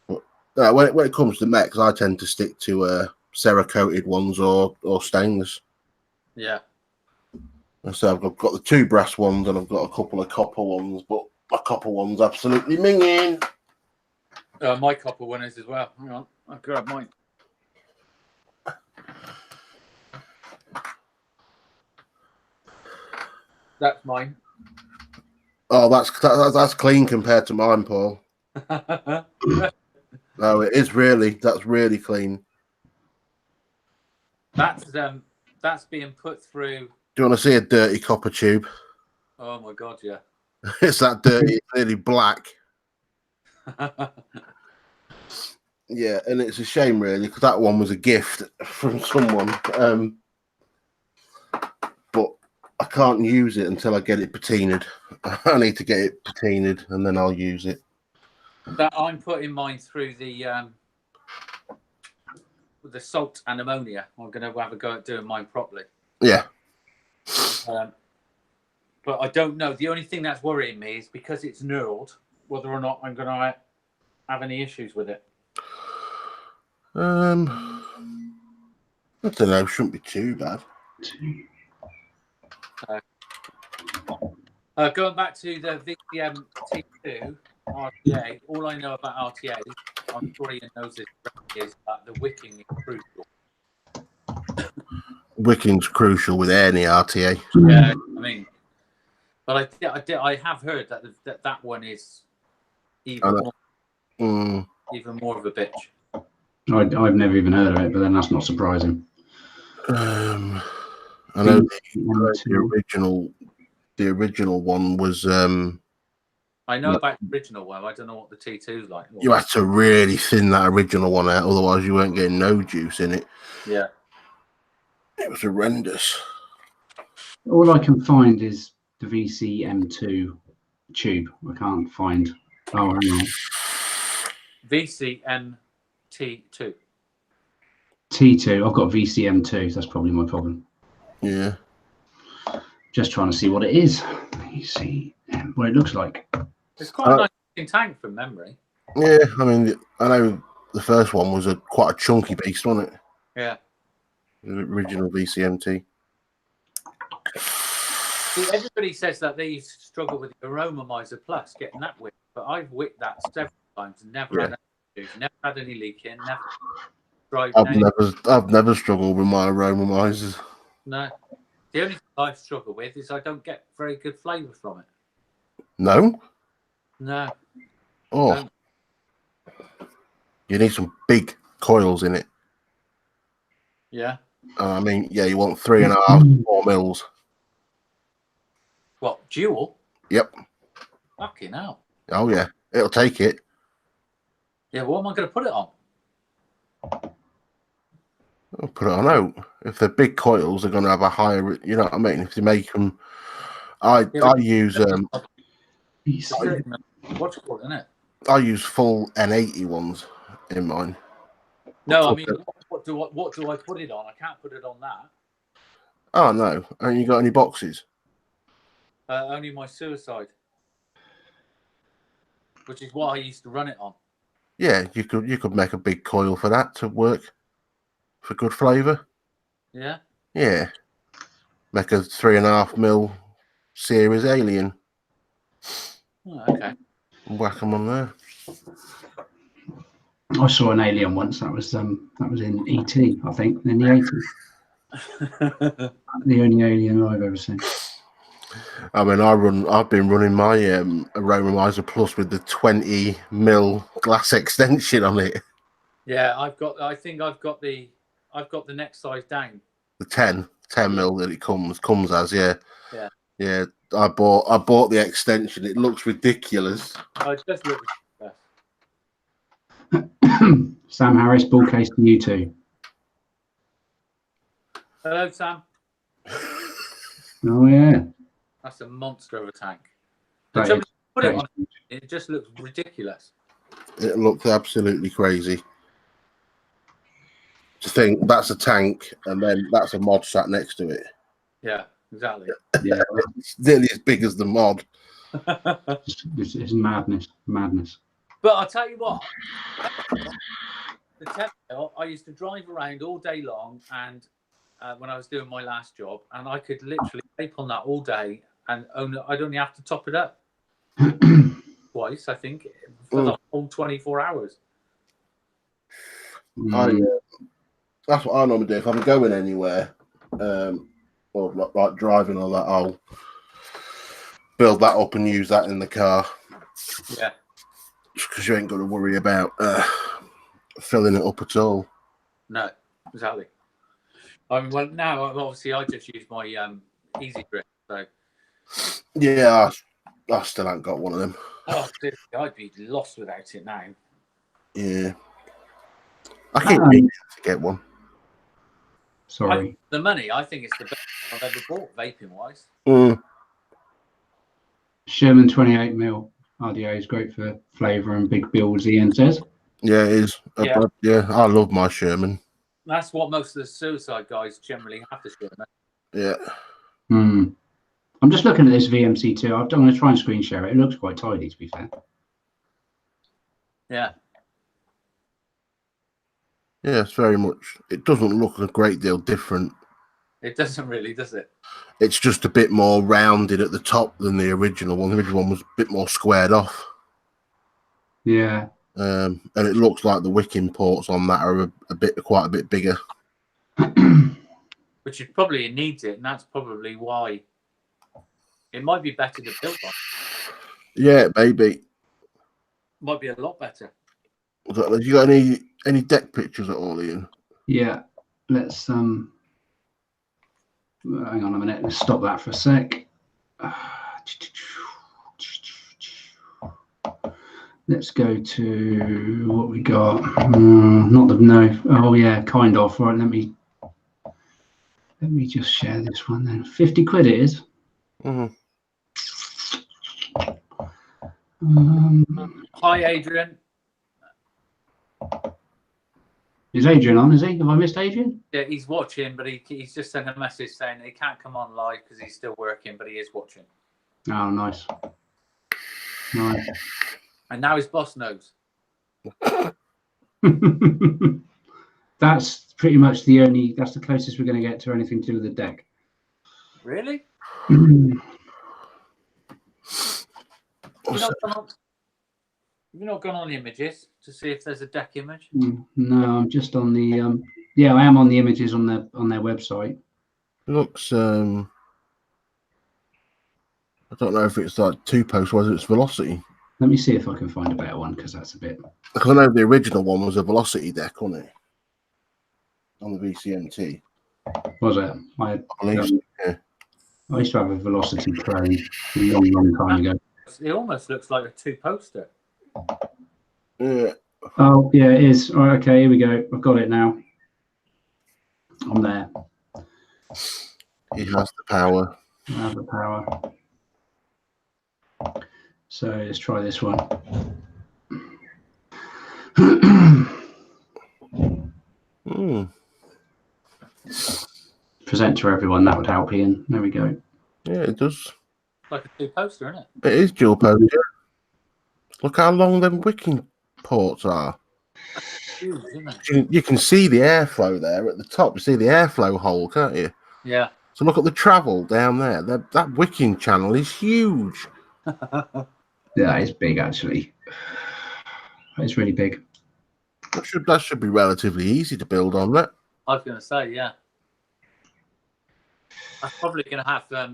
But when it comes to mechs, I tend to stick to Cerakoted ones or stainless.
Yeah.
So I've got the 2 brass ones and I've got a couple of copper ones, but my copper one's absolutely minging.
My copper one is as well. Hang on, I'll grab mine. That's mine.
Oh, that's clean compared to mine, Paul. No, it is really. That's really clean.
That's being put through.
Do you want to see a dirty copper tube?
Oh my god, yeah.
It's that dirty, it's nearly black. Yeah, and it's a shame really because that one was a gift from someone. But I can't use it until I get it patinaed. I need to get it patinaed and then I'll use it.
That I'm putting mine through with the salt and ammonia. I'm going to have a go at doing mine properly.
Yeah.
But I don't know. The only thing that's worrying me is because it's knurled, whether or not I'm going to have any issues with it.
I don't know. Shouldn't be too bad.
Going back to the VCM T2 RTA, all I know about RTA, I'm sure Ian knows this, is that the wicking is crucial.
Wicking's crucial with any RTA.
Yeah, I mean, but I have heard that one is even more of a bitch.
I've never even heard of it, but then that's not surprising.
I know the original one was.
I know about the original one. I don't know what the T2's like.
You had to really thin that original one out, otherwise you weren't getting no juice in it.
Yeah.
It was horrendous.
All I can find is the VCM2 tube. I can't find. Oh, hang on.
VCM T2.
T2. I've got VCM2. So that's probably my problem.
Yeah.
Just trying to see what it is. VCM. What it looks like.
It's quite a nice tank from memory.
Yeah, I mean, I know the first one was quite a chunky beast, wasn't it?
Yeah.
The original VCMT.
See, everybody says that they struggle with the Aromomizer Plus, getting that wick, but I've wicked that several times and never had any issues, never had any leaking, never dried
I've never struggled with my aromamizers.
No. The only thing I struggle with is I don't get very good flavour from it.
No?
No.
Oh.
Don't.
You need some big coils in it.
Yeah.
I mean, yeah, you want 3.5, 4 mils.
What, dual?
Yep.
Fucking hell.
Oh, yeah. It'll take it.
Yeah, what am I going to put it on?
I'll put it on out. If they're big coils, they're going to have a higher, you know what I mean? If you make them, I use
What's it called, isn't it?
I use full N80 ones in mine.
No, I mean, what do I put it on? I can't put it on that.
Oh no! Ain't you got any boxes?
Only my suicide, which is what I used to run it on.
Yeah, you could make a big coil for that to work for good flavour.
Yeah.
Yeah. Make a 3.5 mil series alien.
Oh, okay.
Whack them on there.
I saw an alien once. That was in ET, I think, in the 80s. The only alien I've ever seen.
I mean, I've been running my Aromomizer Plus with the 20 mil glass extension on it.
Yeah, I think I've got the next size down.
The 10 mil that it comes as, yeah.
Yeah.
Yeah. I bought the extension. It looks ridiculous.
Oh, it does look ridiculous.
Sam Harris, ball case to you too.
Hello, Sam.
Oh yeah.
That's a monster of a tank.
That
The trouble
is-
is, put it
that
on, it just looks ridiculous.
It looks absolutely crazy. To think that's a tank and then that's a mod sat next to it.
Yeah, exactly.
Yeah,
It's nearly as big as the mod.
it's madness.
But I'll tell you what, the 10 mil, I used to drive around all day long, and when I was doing my last job, and I could literally vape on that all day, and I'd only have to top it up twice, I think, for the whole 24 hours.
That's what I normally do if I'm going anywhere, or like driving or that. I'll build that up and use that in the car.
Yeah,
because you ain't got to worry about filling it up at all.
No, exactly. I mean, well, now obviously I just use my easy grip. So
yeah, I still ain't got one of them.
oh, dude, I'd be lost without it now.
Yeah, I keep meaning to get one.
Sorry.
The money, I think it's the best I've ever bought vaping wise.
Sherman 28 mil RDA is great for flavour and big builds, Ian says.
Yeah, it is.
Yeah.
I love my Sherman.
That's what most of the suicide guys generally have to Sherman.
Yeah.
I'm just looking at this VMC2. I'm going to try and screen share it. It looks quite tidy, to be fair.
Yeah.
Yeah, it's very much. It doesn't look a great deal different.
It doesn't really, does it?
It's just a bit more rounded at the top than the original one. The original one was a bit more squared off.
Yeah.
And it looks like the wicking ports on that are quite a bit bigger.
Which it probably needs it, and that's probably why it might be better to build on.
Yeah, maybe.
Might be a lot better.
Have you got any deck pictures at all, Ian?
Yeah. Let's hang on a minute. Let's stop that for a sec. Let's go to what we got. Not the no. Oh yeah, kind of. Right. Let me just share this one then. 50 quid it is.
Hi, Adrian.
Is Adrian on? Is he? Have I missed Adrian?
Yeah, he's watching, but he's just sent a message saying he can't come on live because he's still working, but he is watching.
Oh, nice. Nice.
And now his boss knows.
That's pretty much that's the closest we're going to get to anything to do with the deck.
Really?
Mm.
You've not gone on the images to see if there's a deck image?
No, I'm just on the. Yeah, I am on the images on their website.
Looks. I don't know if it's like 2-post, whether it's velocity.
Let me see if I can find a better one because that's a bit.
Because I know the original one was a velocity deck, wasn't it? On the VCMT.
Was it? I
believe so, yeah.
I used to have a Velocity Pro a long time ago.
It almost looks like a 2-poster.
Yeah.
Oh yeah, it is. All right, okay, here we go. I've got it now. I'm there.
He has the power.
I have the power. So let's try this one. Present to everyone. That would help, Ian. There we go.
Yeah, it does.
Like a 2-poster, isn't it?
It is dual post. Yeah. Look how long them wicking ports are.
Huge, isn't it?
You can see the airflow there at the top. You see the airflow hole, can't you?
Yeah.
So look at the travel down there. That wicking channel is huge.
Yeah, it's big actually. It's really big.
That should be relatively easy to build on that.
I was going to say, yeah. I'm probably going to have. I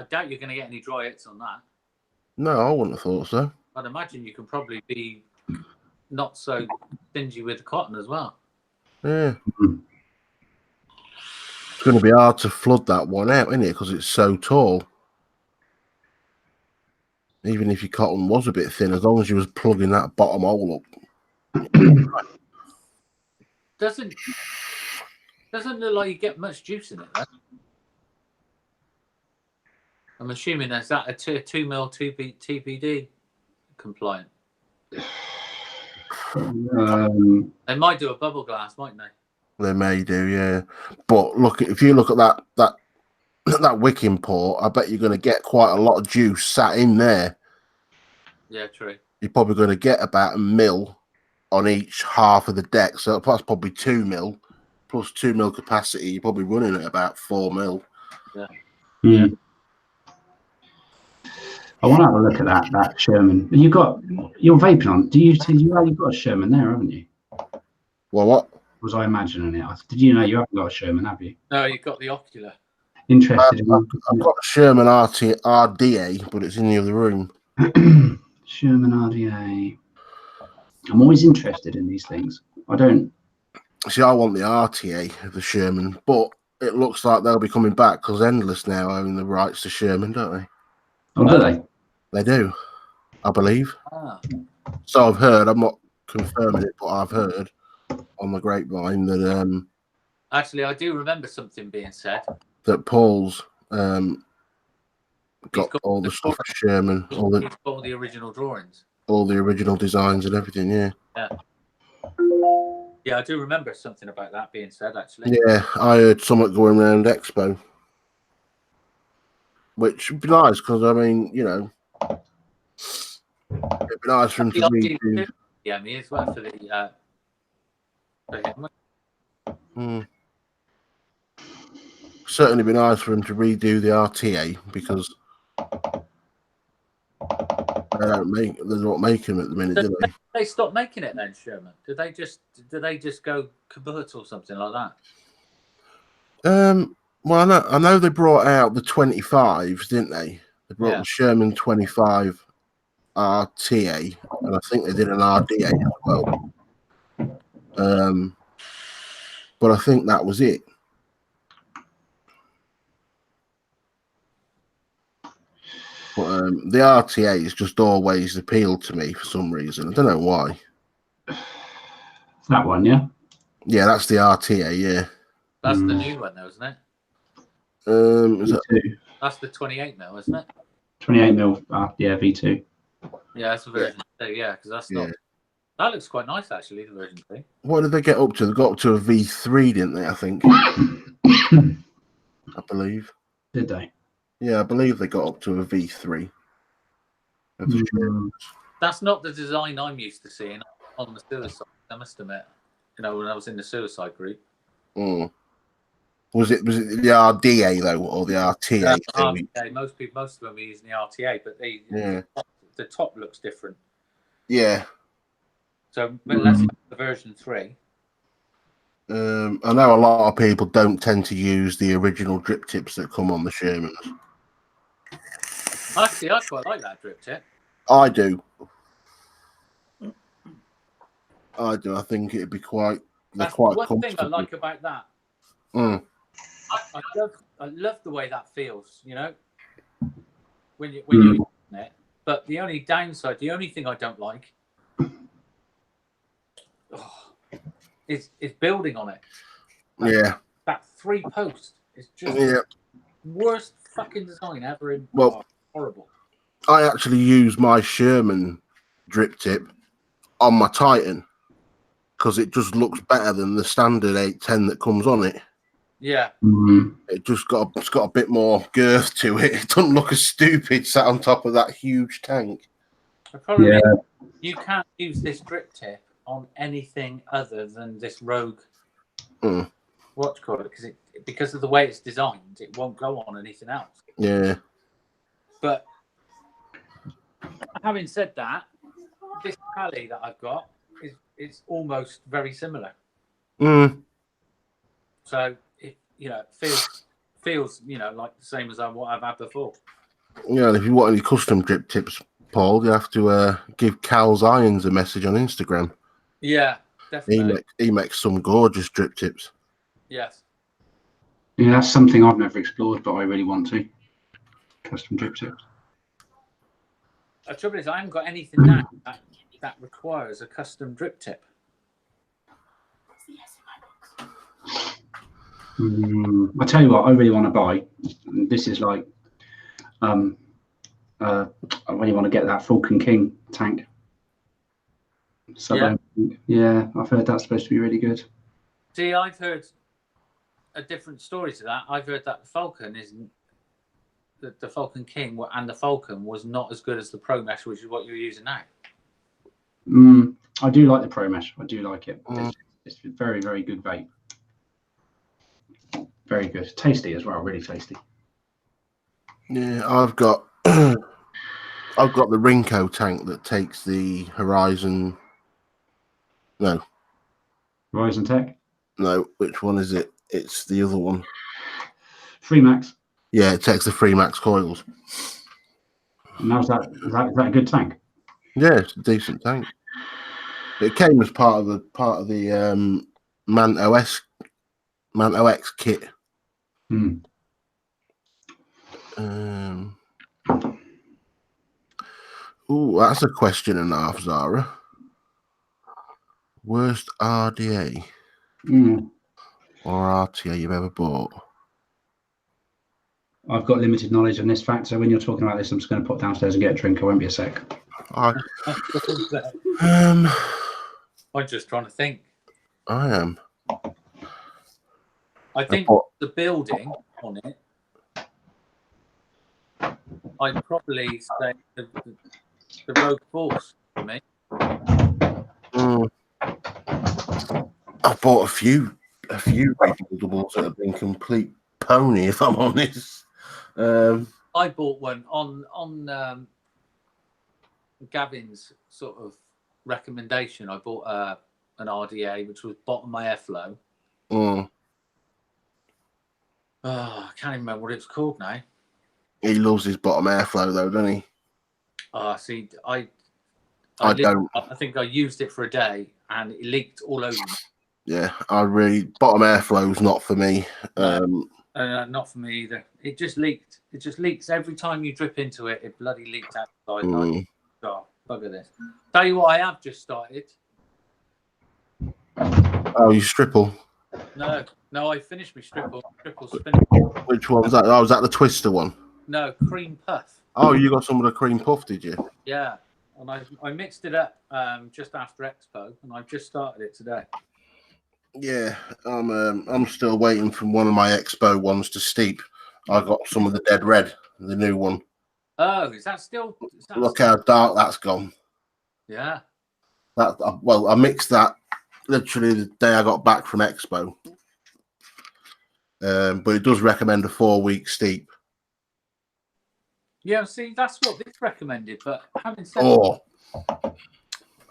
doubt you're going to get any dry hits on that.
No, I wouldn't have thought so.
I'd imagine you can probably be not so stingy with the cotton as well.
Yeah. It's going to be hard to flood that one out, isn't it? Because it's so tall. Even if your cotton was a bit thin, as long as you was plugging that bottom hole up.
Doesn't look like you get much juice in it, though. I'm assuming that's that a 2 mil TPD compliant. They might do a bubble glass, mightn't they?
They may do, yeah. But look, if you look at that wicking port, I bet you're going to get quite a lot of juice sat in there.
Yeah, true.
You're probably going to get about 1 mil on each half of the deck, so that's probably 2 mil plus 2 mil capacity. You're probably running at about 4 mil.
Yeah.
Yeah. I want to have a look at that Sherman. You've got your vaping on. You've got a Sherman there, haven't you?
Well, what?
Was I imagining it? Did you know you haven't got a Sherman, have you?
No, you've got the ocular.
Interested in
I've got a Sherman RDA, but it's in the other room.
Sherman RDA. I'm always interested in these things. I don't.
See, I want the RTA of the Sherman, but it looks like they'll be coming back because Endless now own the rights to Sherman, don't they?
Oh, do they?
They do, I believe.
Ah.
So I've heard. I'm not confirming it, but I've heard on the grapevine that
Actually, I do remember something being said.
That Paul's got all the stuff for Sherman,
He's got all the original drawings,
all the original designs and everything. Yeah.
Yeah, I do remember something about that being said. Actually.
Yeah, I heard something going around Expo, which would be nice because I mean, you know, it'd be nice for him to redo.
Yeah, me as well for the.
Certainly be nice for him to redo the RTA because they're not making them at the minute, do they?
They stopped making it then, Sherman. Did they just go kaput or something like
that? Well, I know they brought out the 25s, didn't they? They brought the Sherman 25 RTA, and I think they did an RDA as well. But I think that was it. But the RTA has just always appealed to me for some reason. I don't know why.
That one, yeah?
Yeah, that's the RTA, yeah.
That's the new one, though, isn't it? That's the 28 mil, isn't it?
28 mil, yeah, V2.
Yeah, that's the version 2, yeah, because that's not. That looks quite nice, actually, the version 2.
What did they get up to? They got up to a V3, didn't they, I think? I believe.
Did they?
Yeah, I believe they got up to a V3.
That's not the design I'm used to seeing on the suicide, I must admit. You know, when I was in the suicide group.
Was it the RDA though, or the RTA?
RTA. Most of them are using the RTA, but the top looks different.
Yeah.
So let's look at the version 3.
I know a lot of people don't tend to use the original drip tips that come on the Shermans.
Actually, I quite like that drip tip.
I do. I think it'd be quite.
That's
quite
one thing I like about that. I love the way that feels. You know, when you're using it. But the only downside, the only thing I don't like, is building on it. That 3 post is just worst fucking design ever. Horrible.
I actually use my Sherman drip tip on my Titan because it just looks better than the standard 810 that comes on it.
Yeah.
It's got a bit more girth to it. It doesn't look as stupid sat on top of that huge tank.
The problem is you can't use this drip tip on anything other than this Rogue watch collar because of the way it's designed. It won't go on anything else.
Yeah.
But having said that, this Pally that I've got is almost very similar. So it feels like the same as what I've had before.
Yeah, and if you want any custom drip tips, Paul, you have to give Cal's Irons a message on Instagram.
Yeah, definitely.
He makes some gorgeous drip tips.
Yes.
Yeah, that's something I've never explored, but I really want to. Custom drip tips.
The trouble is, I haven't got anything now that requires a custom drip tip.
I tell you what, I really want to buy. This is like, I really want to get that Falcon King tank. Yeah, I've heard that's supposed to be really good.
See, I've heard a different story to that. I've heard that the Falcon isn't. The Falcon King and the Falcon was not as good as the Pro Mesh, which is what you're using now.
I do like the Pro Mesh. I do like it. It's very, very good vape. Very good. Tasty as well. Really tasty.
Yeah, I've got the Rinko tank that takes the Horizon. No.
Horizon Tech?
No, which one is it? It's the other one.
Freemax.
Yeah, it takes the Freemax coils.
And how's that? Is that a good tank?
Yeah, it's a decent tank. It came as part of the Manto X kit. That's a question and a half, Zara. Worst RDA or RTA you've ever bought?
I've got limited knowledge on this fact, so when you're talking about this, I'm just going to pop downstairs and get a drink. I won't be a sec.
I'm
just trying to think.
I am.
I think the building on it, I'd probably say the Rogue Force for me.
I've bought a few rebuildables that have been complete pony, if I'm honest.
I bought one on Gavin's sort of recommendation. I bought an RDA, which was bottom my airflow. I can't even remember what it was called now.
He loves his bottom airflow, though, doesn't he?
See, I
don't.
I think I used it for a day and it leaked all over me.
Yeah, bottom airflow's not for me.
Not for me either. It just leaked. It just leaks every time you drip into it. It bloody leaked outside. Oh, bugger this. Tell you what, I have just started.
Oh, you stripple?
No, I finished my stripple spinning.
Which one was that? Oh, was that the Twister one?
No, cream puff.
Oh, you got some of the cream puff, did you?
Yeah, and I mixed it up just after Expo, and I've just started it today.
Yeah, I'm still waiting for one of my Expo ones to steep. I got some of the Dead Red, the new one.
Oh, is that still?
Look how dark that's gone.
Yeah.
I mixed that literally the day I got back from Expo. but it does recommend a 4-week steep.
Yeah, see, that's what this recommended. But having said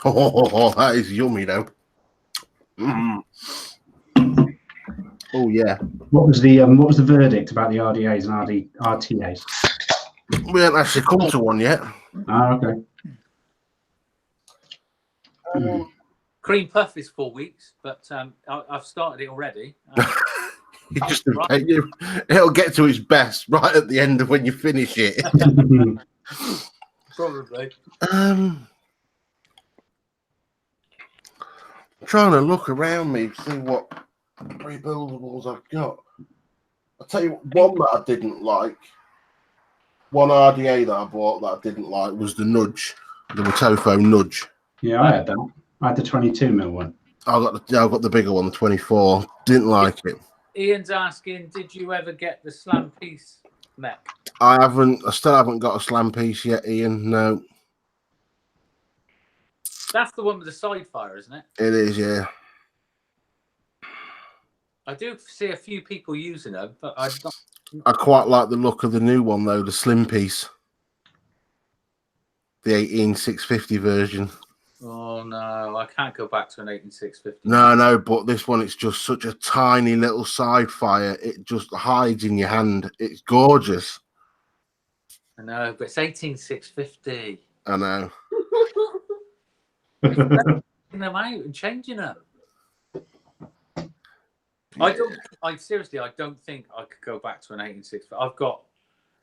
That is yummy though. Mm. Oh yeah.
What was the verdict about the RDAs and RTAs?
We haven't actually come to one yet.
Ah, okay.
cream puff is 4 weeks, but I've started it already.
It'll get to its best right at the end of when you finish it.
Probably.
Trying to look around me to see what rebuildables I've got. I'll tell you one that I didn't like. One RDA that I bought that I didn't like was the Nudge, the Motofo Nudge.
Yeah, I had that. I had the 22mm one.
I got the bigger one, the 24. Didn't like it.
Ian's asking, did you ever get the slam piece mech?
I still haven't got a slam piece yet, Ian. No.
That's the one with the side fire, isn't it?
It is, yeah.
I do see a few people using them, but I
quite like the look of the new one though, the slim piece. The 18650 version.
Oh no, I can't go back to an 18650.
No, but this one, it's just such a tiny little side fire. It just hides in your hand. It's gorgeous.
I know, but it's 18650.
I know.
Taking them out and changing them. I don't think I could go back to an 18650.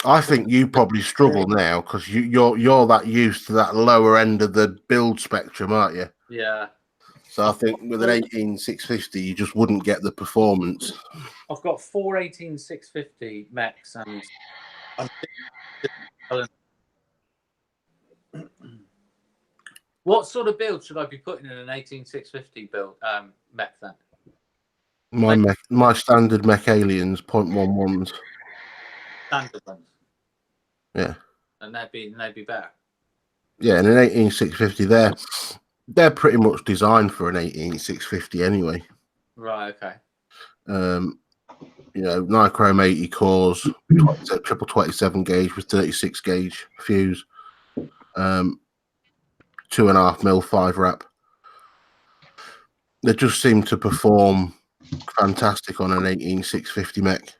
I think you probably struggle now because you're that used to that lower end of the build spectrum, aren't you?
Yeah.
So I think with an 18650, you just wouldn't get the performance.
I've got 4 18650 mechs, and what sort of build should I be putting in an 18650 build mech then?
My standard mech aliens 0.11s.
Standard ones.
Yeah.
And they'd be better.
Yeah, and an 18650 they're pretty much designed for an 18650 anyway.
Right, okay.
Nichrome 80 cores, triple 27 gauge with 36 gauge fuse, 2.5mm 5 wrap. They just seem to perform fantastic on an 18650 mech.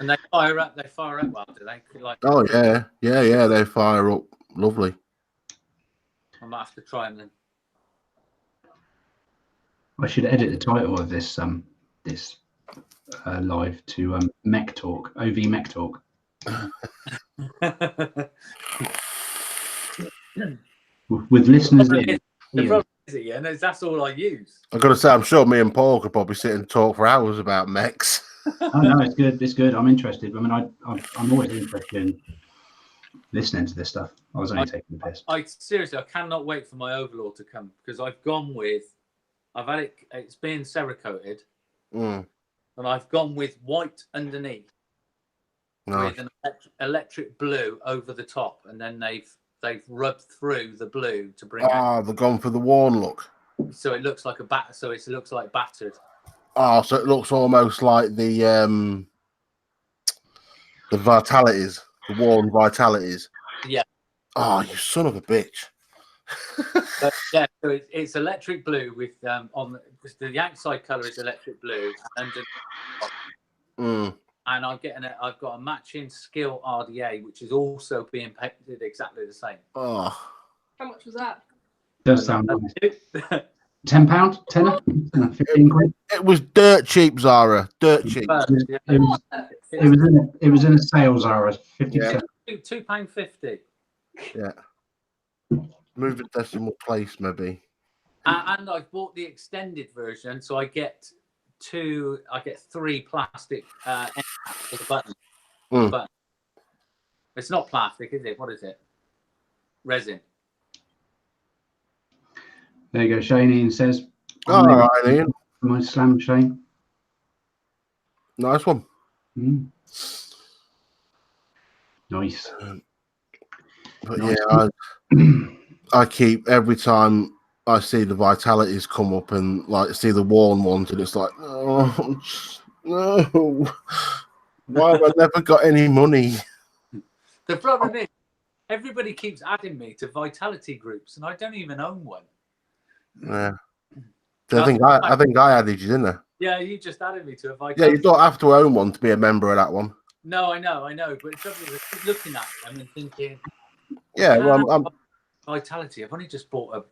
And they fire up well, do they?
Oh yeah, they fire up lovely.
I might have to try them then.
I should edit the title of this live to Mech Talk, OV Mech Talk. with listeners in.
The problem is, Ian, that's all I use.
I've got to say, I'm sure me and Paul could probably sit and talk for hours about mechs.
Oh no, it's good. It's good. I'm interested. I mean, I'm always interested in listening to this stuff. I was only taking the piss.
I cannot wait for my Overlord to come because I've had it. It's been cerakoted, and I've gone with white underneath with an electric blue over the top, and then they've rubbed through the blue to bring.
They've gone for the worn look.
So it looks like it looks like battered.
Oh, so it looks almost like the vitalities, the worn vitalities.
Yeah.
Oh, you son of a bitch.
Yeah, so it's electric blue with on the outside colour is electric blue, and I've got a matching skill RDA, which is also being painted exactly the same.
Oh,
How much was that?
Does sound nice. £10, tenner, 15 quid.
it was dirt cheap, Zara. Dirt cheap.
It was in a sale, Zara. 50%.
£2.50.
Yeah. Move a decimal place, maybe.
And I've bought the extended version, so I get 3 plastic with a button. But it's not plastic, is it? What is it? Resin.
There you go. Shane Ian says.
All right, Ian.
My slam, Shane.
Nice one.
Nice.
But yeah, I keep every time I see the vitalities come up and like see the worn ones, and it's like, oh, No. Why have I never got any money?
The problem is, everybody keeps adding me to vitality groups, and I don't even own one.
Yeah. I think I added you, didn't I?
Yeah, you just added me to a vitality.
Yeah, you don't have to own one to be a member of that one.
No, I know. But the trouble is, I keep looking at them and thinking,
Yeah, well, I'm
vitality. I've only just bought a.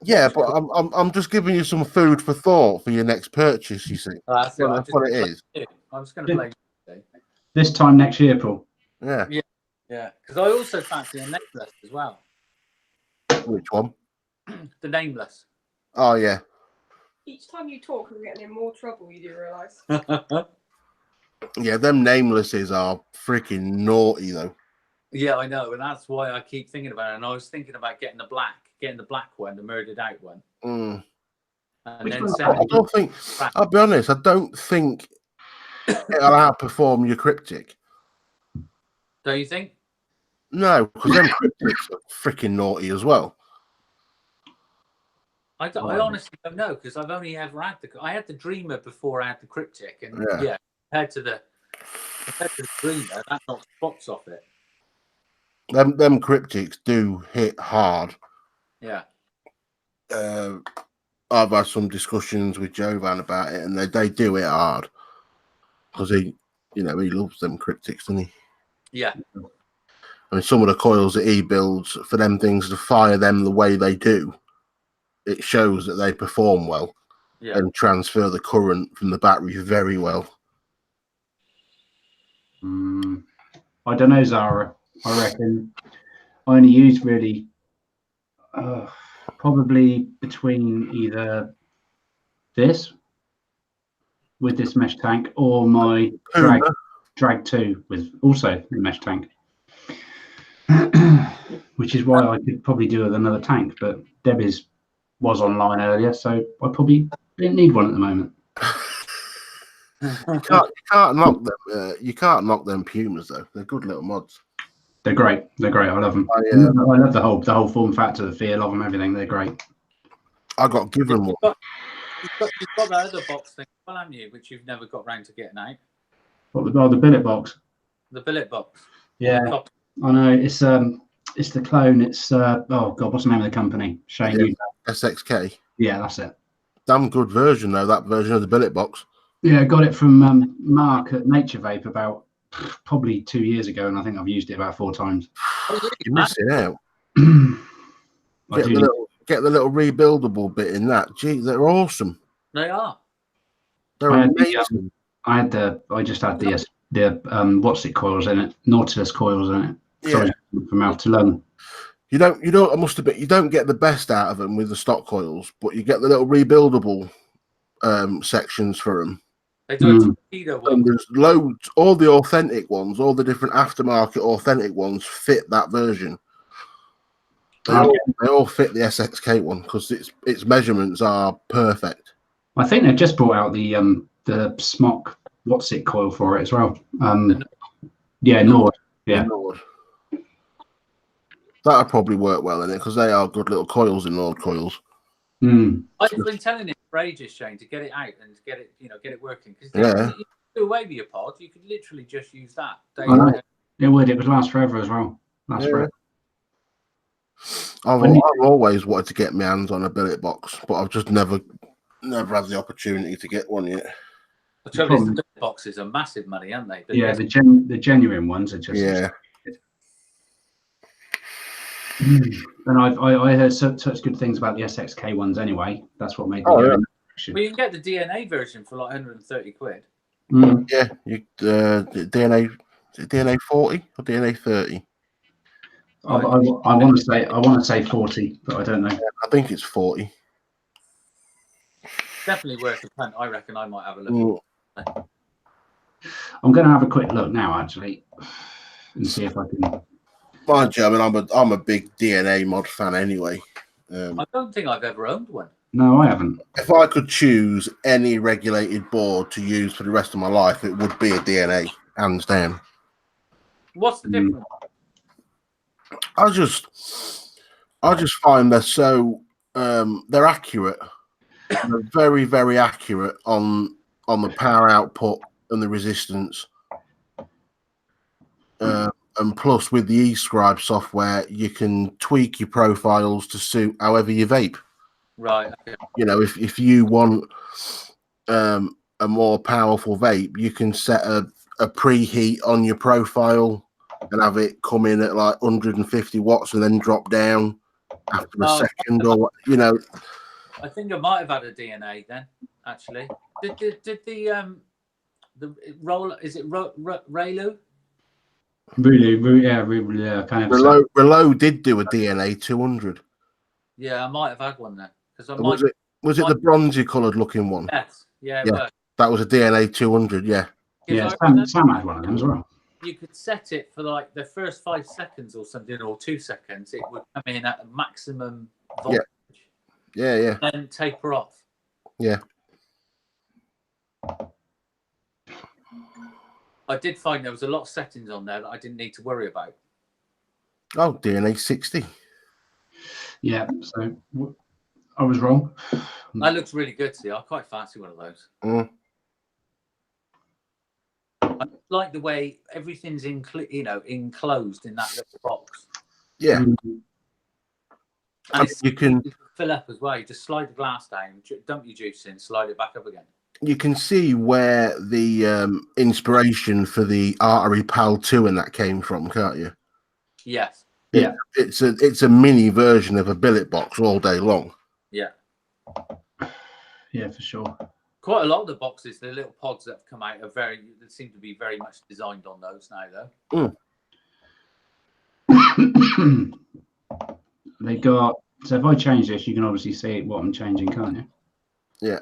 yeah, but I'm just giving you some food for thought for your next purchase. You see,
That's it.
that's what it is.
I'm just going to play today.
This time next year, Paul.
Yeah.
Yeah, because I also fancy a nameless as well.
Which one?
The nameless.
Oh yeah.
Each time you talk, I'm getting in more trouble. You do realise?
Yeah, them namelesses are freaking naughty though.
Yeah, I know, and that's why I keep thinking about it. And I was thinking about getting the black one, the murdered out one.
Mm.
And then
I don't think. I'll be honest. I don't think it'll outperform your cryptic.
Don't you think?
No, because them cryptics are freaking naughty as well.
I honestly don't know, because I've only ever had I had the Dreamer before I had the cryptic, and compared to the Dreamer, that knocks spots off it.
Them cryptics do hit hard.
Yeah.
I've had some discussions with Jovan about it, and they do hit hard because he loves them cryptics, doesn't he?
Yeah.
I mean, some of the coils that he builds for them things to fire them the way they do, it shows that they perform well and transfer the current from the battery very well.
I don't know, Zara. I reckon I only use really probably between either this with this mesh tank or my drag 2 with also the mesh tank. Which is why I could probably do with another tank, but Debbie's was online earlier, so I probably didn't need one at the moment.
You can't knock them. You can't knock them Pumas though. They're good little mods.
They're great. They're great. I love them. I love the whole form factor, the feel of them, everything. They're great.
I got given one.
You've got that other box thing, well, haven't you? Which you've never got round to getting out.
What the billet box?
The billet box.
Yeah, I know. It's the clone. It's oh god, what's the name of the company? Shane.
SXK.
Yeah, that's it.
Damn good version though. That version of the billet box.
Yeah, I got it from Mark at Nature Vape about probably 2 years ago, and I think I've used it about 4 times.
You're missing out. Get the little rebuildable bit in that. Gee, they're awesome.
They are.
They're amazing.
I just had the what's it coils in it, Nautilus coils in it.
Yeah.
From mouth to lung.
You don't. I must admit, you don't get the best out of them with the stock coils, but you get the little rebuildable sections for them.
They do a torpedo one.
And there's loads. All the authentic ones, all the different aftermarket authentic ones fit that version. They all fit the SXK one because its measurements are perfect.
I think they've just brought out the Smock what's it coil for it as well. Nord. Yeah.
Nord. That'll probably work well in it because they are good little coils in Nord coils.
I've been telling it for ages, Shane, to get it out and to get it working. Because you do away with your pod, you could literally just use that.
It would last forever as well. Forever.
I've always wanted to get my hands on a billet box, but I've just never had the opportunity to get one yet.
The trouble is, the billet boxes are massive money, aren't they?
The genuine ones are just And I heard such good things about the SXK ones anyway. That's what made me go in.
Well, you can get the DNA version for like 130 quid.
Yeah, DNA 40 or DNA 30.
I want to say 40, but I don't know.
I think it's 40.
Definitely worth a punt. I reckon I might have a look.
I'm going to have a quick look now, actually, and see if I can.
Mind you, I mean, I'm a big DNA mod fan anyway.
I don't think I've ever owned one.
No, I haven't.
If I could choose any regulated board to use for the rest of my life, it would be a DNA, hands down.
What's the difference?
I just find they're so they're accurate. They're very, very accurate on on the power output and the resistance. And plus, with the eScribe software, you can tweak your profiles to suit however you vape.
Right. Okay.
You know, if you want a more powerful vape, you can set a preheat on your profile and have it come in at like 150 watts and then drop down after a second, or you know.
I think I might have had a DNA then. Actually, did the roll? Is it Raylu?
Really, yeah, kind of.
Relo did do a DNA 200.
Yeah, I might have had one then.
Was it the bronzy coloured looking one?
Yes. Yeah,
yeah. That was a DNA 200. Yeah.
Yeah, Sam had one of them as well.
You could set it for like the first 5 seconds or something, or 2 seconds. It would come in at maximum voltage.
Yeah.
And then taper off.
Yeah.
I did find there was a lot of settings on there that I didn't need to worry about.
Oh, DNA 60.
Yeah, so I was wrong.
That looks really good. See, I quite fancy one of those. I like the way everything's enclosed in that little box.
Yeah.
And
you can
fill up as well. You just slide the glass down, dump your juice in, slide it back up again.
You can see where the inspiration for the Artery Pal 2 and that came from, can't you?
Yes.
Yeah.
It's a mini version of a billet box all day long.
Yeah.
Yeah, for sure.
Quite a lot of the boxes, the little pods that have come out they seem to be very much designed on those now, though.
They got, so if I change this, you can obviously see what I'm changing, can't you?
Yeah.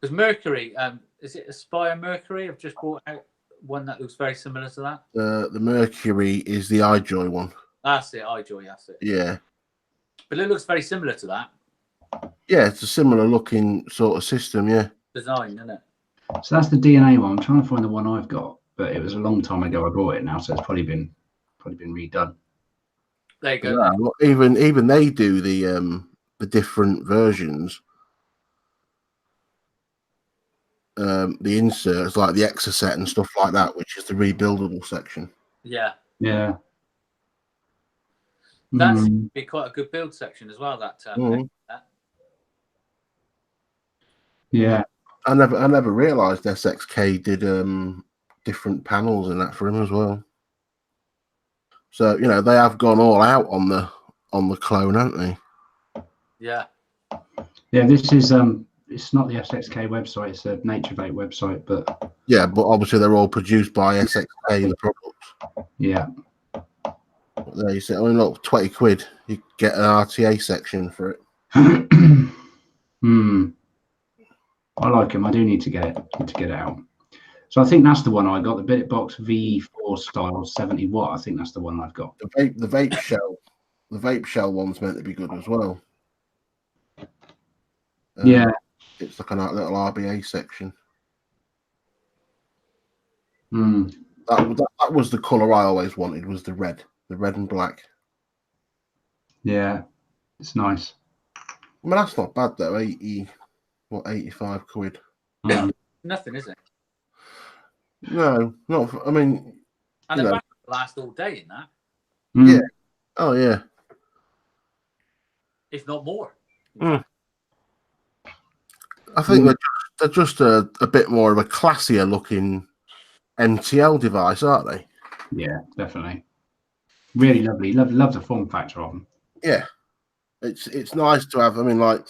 Because Mercury, is it Aspire Mercury? I've just bought out one that looks very similar to that.
The Mercury is the iJoy one.
That's it, iJoy, that's it.
Yeah.
But it looks very similar to that.
Yeah, it's a similar looking sort of system, yeah.
Design, isn't it?
So that's the DNA one. I'm trying to find the one I've got, but it was a long time ago I bought it now, so it's probably been redone.
There you go.
Yeah, well, even they do the different versions. The inserts like the Exocet and stuff like that, which is the rebuildable section.
Yeah.
Yeah.
That's be quite a good build section as well. That.
Yeah.
I never realised SXK did different panels and that for him as well. So you know they have gone all out on the clone, haven't they?
Yeah.
Yeah. This is it's not the SXK website; it's a Nature Vape website, but
yeah, but obviously they're all produced by SXK the products.
Yeah.
There you see, only look, 20 quid. You get an RTA section for it.
I like them. I do need to get it out. So I think that's the one I got, the Billet Box V4 style 70 watt. I think that's the one I've got.
The vape shell one's meant to be good as well.
Yeah.
It's like a little RBA section. That was the colour I always wanted, was the red and black.
Yeah, it's nice.
I mean, that's not bad though. 85 quid.
Nothing, is it?
No, not. I mean,
and the battery will last all day in that.
Yeah. Oh yeah.
If not more.
I think they're just a bit more of a classier looking MTL device, aren't they?
Yeah, definitely. Really lovely. Love the form factor of them.
Yeah, it's nice to have. I mean, like,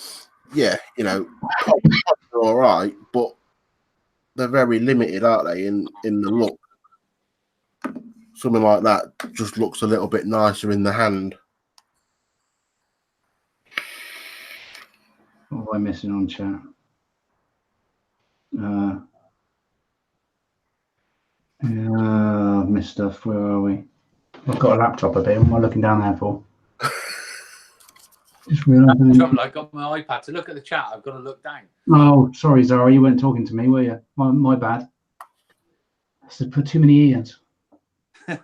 yeah, you know, they're all right, but they're very limited, aren't they? In the look, something like that just looks a little bit nicer in the hand.
What am I missing on chat? I've missed stuff. Where are we? I've got a laptop a bit. What am I looking down there for? Just realised.
I got my iPad to look at the chat. I've got to look down.
Oh, sorry, Zara. You weren't talking to me, were you? My bad. I said put too many ears. Oh,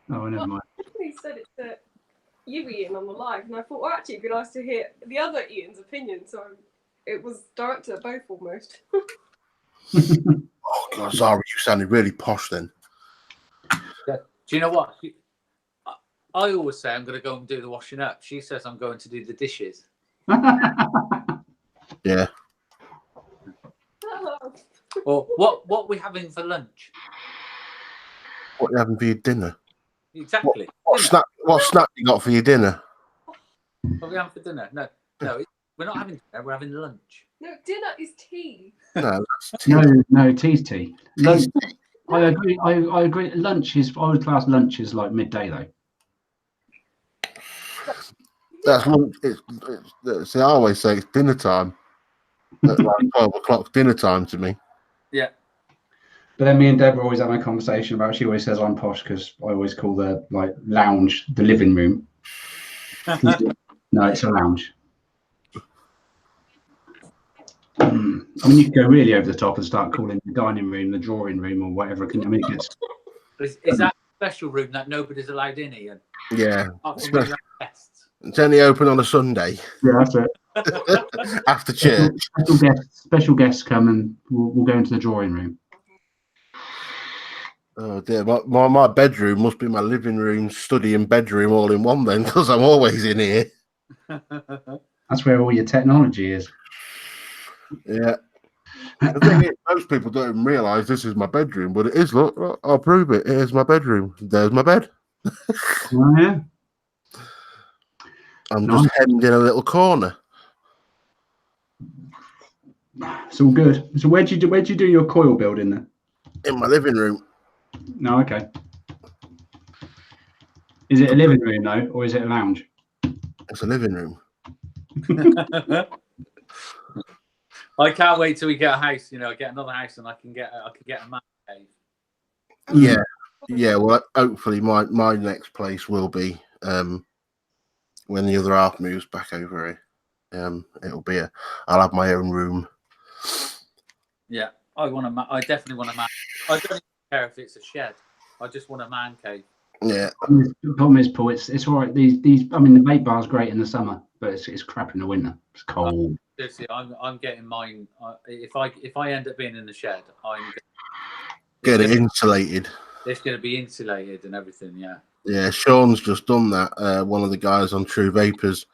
never mind.
He said it's you, Ian, on the live, and I thought, well, actually, it'd be nice to hear the other Ian's opinion. So it was directed at both almost.
Oh God, Zara, you sounded really posh then.
Yeah. Do you know what? I always say I'm going to go and do the washing up. She says I'm going to do the dishes.
Yeah.
Or what are we having for lunch?
What are you having for your dinner?
Exactly.
What snack you got for your dinner?
What are we having for dinner? No, we're not having dinner. We're having lunch.
No, dinner is tea.
No, that's tea.
No, tea's tea. Lunch, I agree. I agree. Lunch is, I would class lunch is like midday though.
That's lunch. See, I always say it's dinner time. At like 12 o'clock, dinner time to me.
Yeah.
But then me and Deborah always have a conversation about. She always says I'm posh because I always call the like lounge the living room. No, it's a lounge. I mean, you could go really over the top and start calling the dining room the drawing room or whatever. I mean, it gets.
Is that a special room that nobody's allowed in, Ian?
Yeah.
Guests.
It's only open on a Sunday.
Yeah, that's it.
After church.
Special guests come and we'll go into the drawing room.
Oh dear, my bedroom must be my living room, study, and bedroom all in one then, because I'm always in here.
That's where all your technology is.
Yeah. The thing is, most people don't even realise this is my bedroom, but it is. Look, I'll prove it. It is my bedroom. There's my bed.
Oh, yeah.
I'm just hemmed in a little corner.
It's all good. So where'd you do your coil building then?
In my living room.
No, okay. Is it a living room though, or is it a lounge?
It's a living room.
I can't wait till we get a house. Get another house, and I can get a man cave.
Yeah, yeah. Well, hopefully my next place will be when the other half moves back over here. It'll be I'll have my own room.
Yeah, I definitely want a man. I don't even care if it's a shed. I just want a man cave.
Yeah.
The problem is, Paul, it's all right. These. I mean, the vape bar's great in the summer, but it's crap in the winter. It's cold.
Seriously, I'm getting mine. If I end up being in the shed, I'm
Get it insulated.
It's going to be insulated and everything. Yeah.
Yeah, Sean's just done that. One of the guys on True Vapors.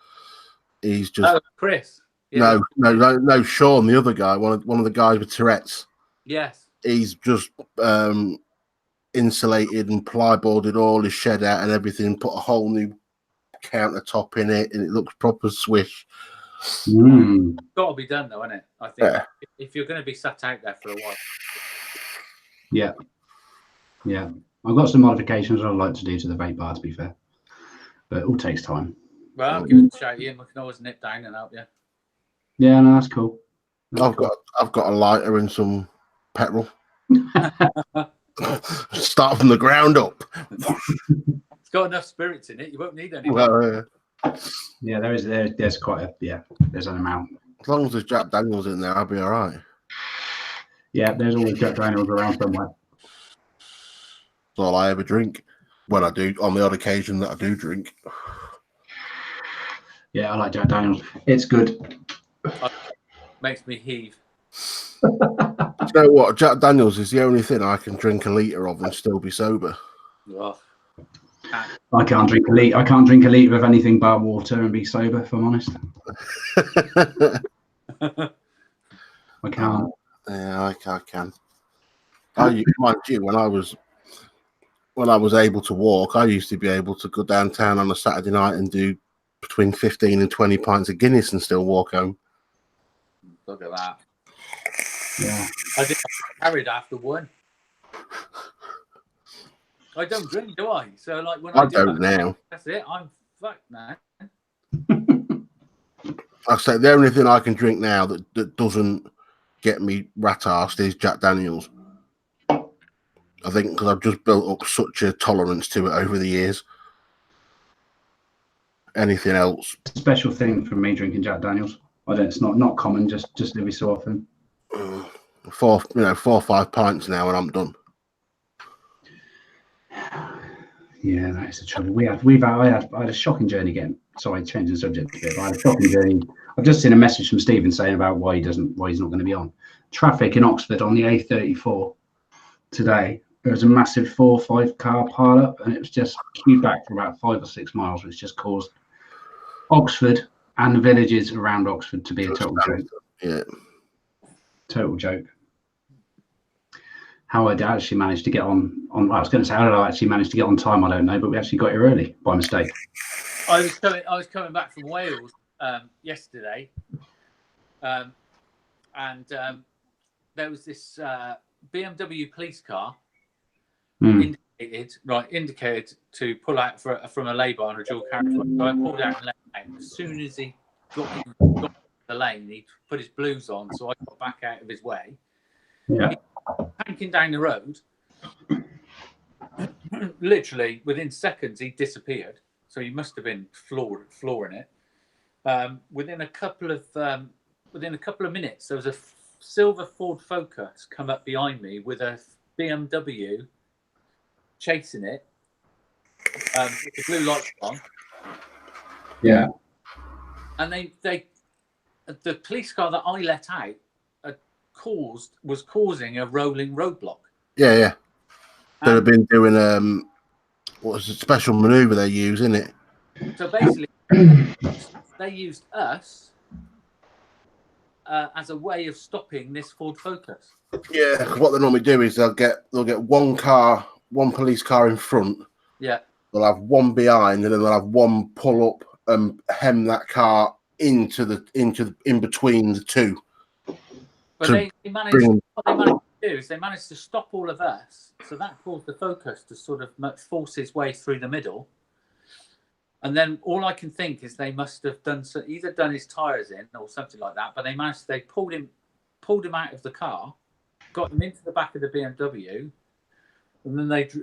He's just
Chris. Yeah.
No, Sean, the other guy, one of the guys with Tourette's.
Yes.
He's just insulated and plyboarded all his shed out and everything, put a whole new countertop in it, and it looks proper swish.
Got to be done though, isn't it? I think if you're going to be sat out there for a while.
Yeah. Yeah. I've got some modifications I'd like to do to the vape bar, to be fair, but it all takes time.
Well, I'll give it a shout, Ian. We can always nip down and help you.
Yeah, no, that's cool.
I've got a lighter and some petrol. Start from the ground up.
It's got enough spirits in it. You won't need any.
Well,
yeah, there's quite there's an amount.
As long as there's Jack Daniels in there, I'll be all right.
Yeah, there's always Jack Daniels around somewhere.
That's all I ever drink. When I do, on the odd occasion that I do drink.
Yeah, I like Jack Daniels. It's good.
Makes me heave.
You know what? Jack Daniels is the only thing I can drink a litre of and still be sober.
Oh.
I can't drink a litre. I can't drink a litre of anything but water and be sober, if I'm honest. I can't.
Yeah, I can. Mind you, when I was able to walk, I used to be able to go downtown on a Saturday night and do between 15 and 20 pints of Guinness and still walk home.
Look at that.
Yeah.
I think I carried after one. I don't drink, do I? So like when I
don't now.
That's it. I'm fucked now.
I say the only thing I can drink now that doesn't get me rat-arsed is Jack Daniels. I think because I've just built up such a tolerance to it over the years. Anything else?
Special thing for me drinking Jack Daniels. It's not common, just every so often.
4 or 5 pints now and I'm done.
Yeah, that is the trouble. I had a shocking journey getting. Sorry, changing the subject a bit. But I had a shocking journey. I've just seen a message from Stephen saying about why he's not going to be on. Traffic in Oxford on the A34 today. There was a massive 4 or 5 car pile up, and it was just queued back for about 5 or 6 miles, which just caused Oxford and the villages around Oxford to be a total joke.
Yeah.
Total joke. How I actually managed to get on. I was going to say how did I actually manage to get on time? I don't know, but we actually got here early by mistake.
I was coming back from Wales yesterday, and there was this BMW police car indicated to pull out from a lay-by on a dual carriageway. So I pulled out and let him out. As soon as he got in the lane, he put his blues on, so I got back out of his way.
Yeah.
Tanking down the road, literally within seconds he disappeared. So he must have been flooring it. Within a couple of minutes, there was a silver Ford Focus come up behind me with a BMW chasing it with the blue lights on.
Yeah.
And the police car that I let out was causing a rolling roadblock.
Yeah. They'd have been doing what was a special maneuver they use, isn't it?
So basically, they used us as a way of stopping this Ford Focus.
Yeah, because what they normally do is they'll get one police car in front.
Yeah.
They'll have one behind, and then they'll have one pull up and hem that car in between the two.
But what they managed to do is they managed to stop all of us, so that caused the Focus to sort of force his way through the middle. And then all I can think is they must have either done his tires in or something like that. But they pulled him out of the car, got him into the back of the BMW, and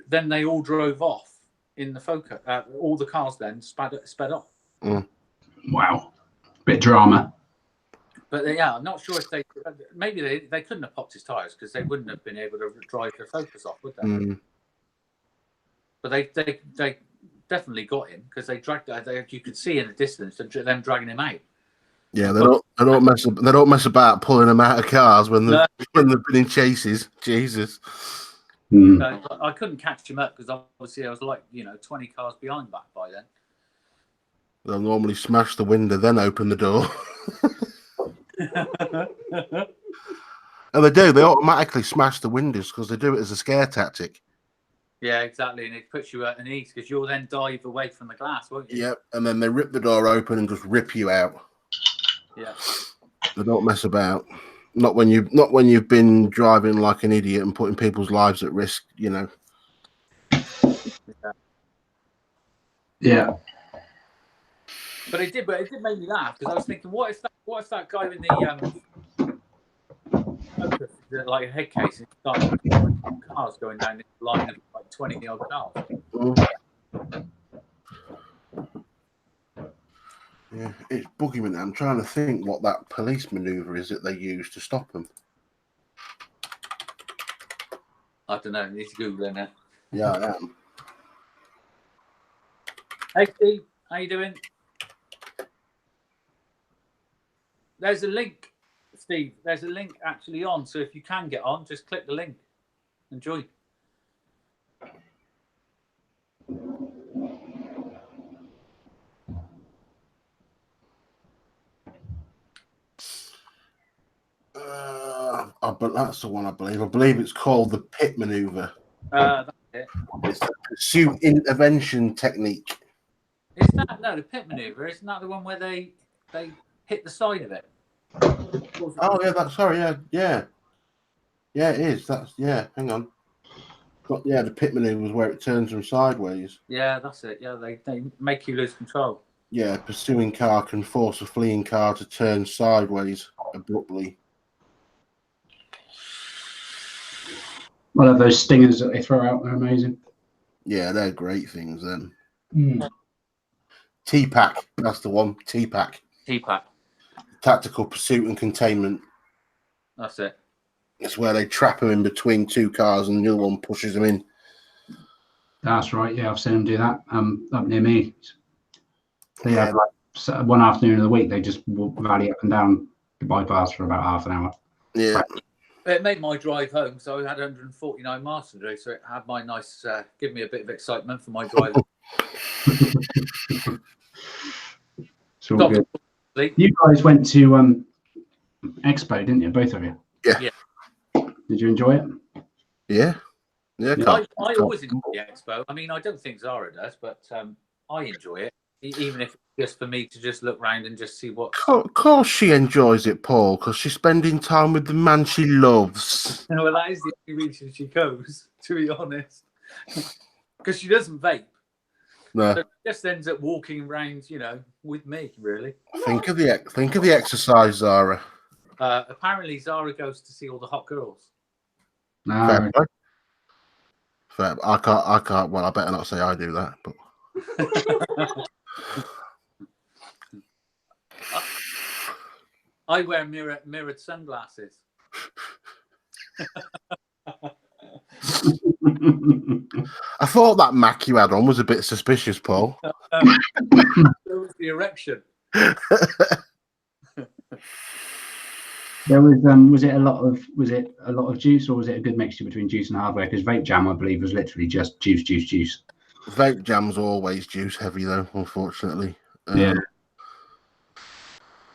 then they all drove off in the Focus. All the cars then sped off.
Mm.
Wow, bit drama.
But I'm not sure if maybe they couldn't have popped his tires because they wouldn't have been able to drive the Focus off, would they?
Mm.
But they definitely got him because they dragged. You could see in the distance them dragging him out.
Yeah, they don't mess about pulling them out of cars when they've been in chases. Jesus.
So I couldn't catch him up because obviously I was 20 cars behind back by then.
They'll normally smash the window, then open the door. And they do. They automatically smash the windows because they do it as a scare tactic.
Yeah, exactly. And it puts you at an ease because you'll then dive away from the glass, won't you?
Yep. And then they rip the door open and just rip you out.
Yeah.
They don't mess about. Not when you've been driving like an idiot and putting people's lives at risk,
Yeah.
But it did make me laugh because I was thinking, what if that guy in the Focus, like a head case, and starts cars going down this line of like 20-odd cars?
Yeah, it's boogeyman. I'm trying to think what that police maneuver is that they use to stop them.
I don't know. I need to Google it now.
Yeah, I am.
Hey Steve, how you doing? There's a link, Steve. There's a link actually on. So if you can get on, just click the link. Enjoy.
But that's the one I believe. I believe it's called the pit maneuver.
That's it.
It's the pursuit intervention technique.
Is that the pit maneuver? Isn't that the one where they hit the side of it?
Oh yeah, yeah, it is. Hang on. But yeah, the pit maneuver is where it turns them sideways.
Yeah, that's it. Yeah, they make you lose control.
Yeah, pursuing car can force a fleeing car to turn sideways abruptly.
Well, those stingers that they throw out are amazing.
Yeah, they're great things then. T-Pack, that's the one. T-Pack.
T-Pack.
Tactical pursuit and containment.
That's it.
It's where they trap them in between two cars and the other one pushes them in.
That's right. Yeah, I've seen them do that. Up near me, they
Yeah.
have like one afternoon of the week. They just walk valley up and down the bypass for about half an hour.
Yeah.
It made my drive home, so I had 149 miles to do. So it had my nice, give me a bit of excitement for my drive.
It's all good. You guys went to Expo, didn't you? Both of you.
Yeah.
Did you enjoy it?
Yeah. Yeah.
I always enjoy the expo. I mean, I don't think Zara does, but I enjoy it, even if it's just for me to just look around and just see what.
Of course, she enjoys it, Paul, because she's spending time with the man she loves.
Well, that is the only reason she goes, to be honest, because she doesn't vape.
No.
So she just ends up walking around, with me, really.
Think of the exercise, Zara.
Apparently, Zara goes to see all the hot girls.
No.
Fair. I can't. Well, I better not say I do that, but.
I wear mirrored sunglasses.
I thought that Mac you had on was a bit suspicious, Paul.
There was the erection.
There was it a lot of juice, or was it a good mixture between juice and hardware? Because vape jam, I believe, was literally just juice.
Vape jam's always juice heavy, though. Unfortunately,
Yeah.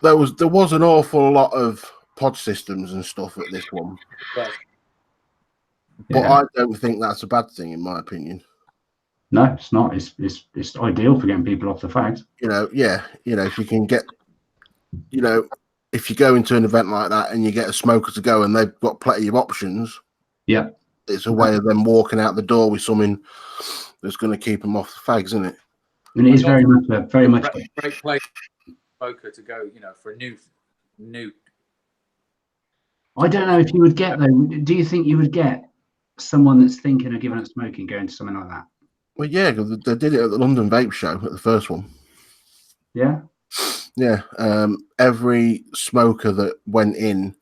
There was an awful lot of pod systems and stuff at this one,
But
I don't think that's a bad thing, in my opinion.
No, it's not. It's ideal for getting people off the fags.
If you can get, if you go into an event like that and you get a smoker to go and they've got plenty of options,
yeah,
it's a way of them walking out the door with something that's going to keep them off the fags, isn't it?
And it is very much
great place smoker to go, for a new.
I don't know if you would get though. Do you think you would get someone that's thinking of giving up smoking going to something like that?
Well, yeah, they did it at the London Vape Show at the first one.
Yeah.
Yeah. Every smoker that went in,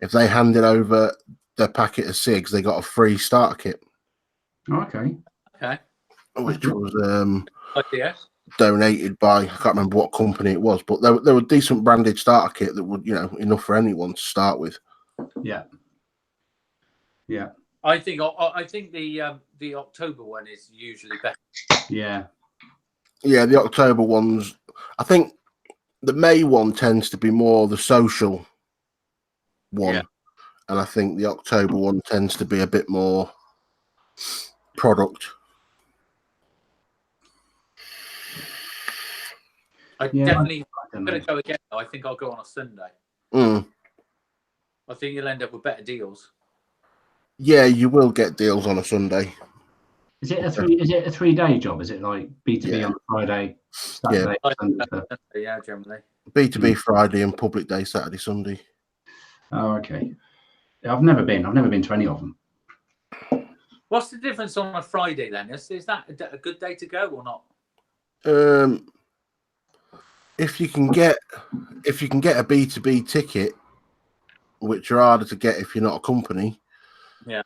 if they handed over their packet of cigs, they got a free starter kit.
Oh, okay.
Which was
Yes.
donated by, I can't remember what company it was, but they were decent branded starter kit that would, enough for anyone to start with.
Yeah. Yeah.
I think the October one is usually better.
Yeah.
Yeah, the October ones. I think the May one tends to be more the social one, and I think the October one tends to be a bit more product.
Definitely going to go again. I think I'll go on a Sunday. I think you'll end up with better deals.
Yeah, you will get deals on a Sunday.
Is it a 3-day job? Is it like B2B on Friday, Saturday, Sunday?
Yeah, generally.
B2B Friday and public day Saturday, Sunday.
Oh, okay. I've never been to any of them.
What's the difference on a Friday then? Is that a good day to go or not?
If you can get a B2B ticket, which are harder to get if you're not a company.
Yeah.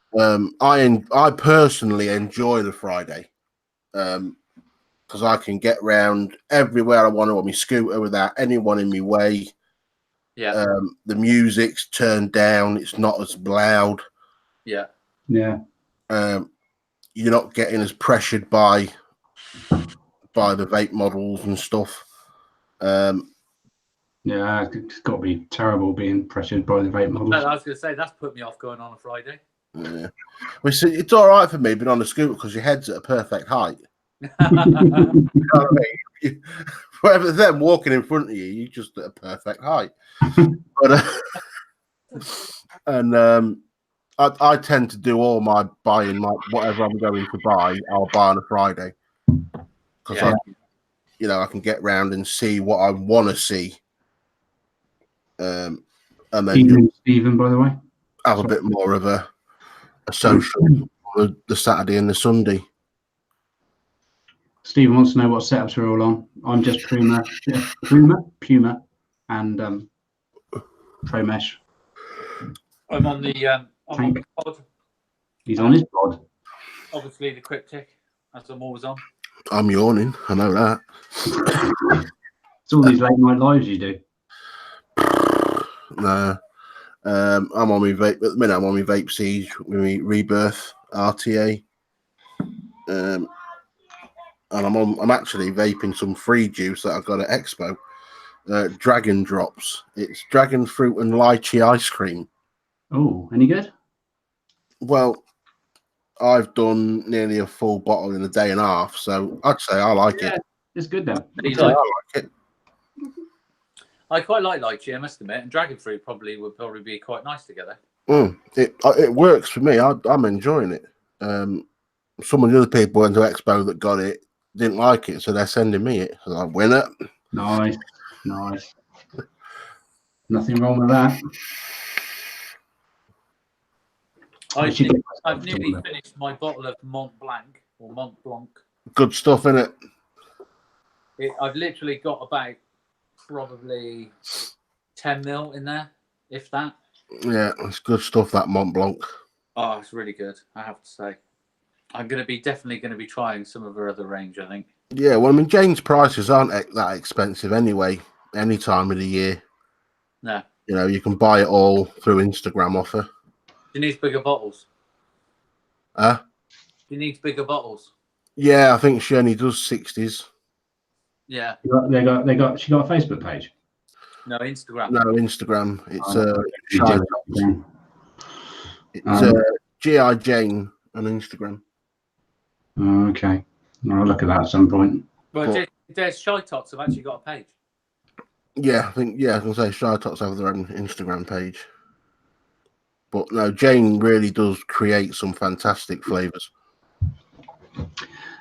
I personally enjoy the Friday because I can get round everywhere I want to on my scooter without anyone in my way.
Yeah.
The music's turned down; it's not as loud.
Yeah.
Yeah.
You're not getting as pressured by the vape models and stuff.
Yeah, it's got to be terrible being pressured by the vape models.
No, I was going to say that's put me off going on a Friday.
Yeah, well, see, it's all right for me being on a scooter because your head's at a perfect height. You know what I mean? Whatever them walking in front of you, you're just at a perfect height. But I tend to do all my buying, whatever I'm going to buy, I'll buy on a Friday because I can get round and see what I want to see. And then
Stephen, by the way,
have a bit more of a social on the Saturday and the Sunday.
Stephen wants to know what setups we're all on. I'm just Puma, and Pro Mesh.
I'm on the pod.
He's on his pod.
Obviously, the Cryptic. as I'm always on.
I'm yawning. I know that.
It's all these late night lives you do.
No. I'm on my vape at the minute. I'm on my vape siege with my Rebirth RTA. And I'm actually vaping some free juice that I got at Expo. Dragon Drops. It's dragon fruit and lychee ice cream.
Oh, any good?
Well, I've done nearly a full bottle in a day and a half, so I'd say I like it.
It's good then.
You
I
like
like it.
I quite like lychee, I must admit, and dragon fruit would probably be quite nice together.
It works for me. I'm enjoying it. Some of the other people went to Expo that got it didn't like it, so they're sending me it. So I win it.
Nice. Nothing wrong with that.
I've nearly finished my bottle of Mont Blanc or Mont Blanc.
Good stuff, innit?
I've literally got about probably 10 mil in there, if that.
Yeah, it's good stuff, that Mont Blanc.
Oh, it's really good, I have to say. I'm definitely going to be trying some of her other range, I think.
Yeah, well, I mean, Jane's prices aren't that expensive anyway, any time of the year.
No.
You know, you can buy it all through Instagram offer.
She needs bigger bottles.
Huh?
She needs bigger bottles.
Yeah, I think she only does 60s.
Yeah.
She got a Facebook page.
No, Instagram.
No, Instagram. It's G.I. Jane on Instagram.
Oh, okay. I'll look at that at some point.
Well, there's Shy Tots have actually got a page.
Yeah, I can say Shy Tots have their own Instagram page. But no, Jane really does create some fantastic flavours.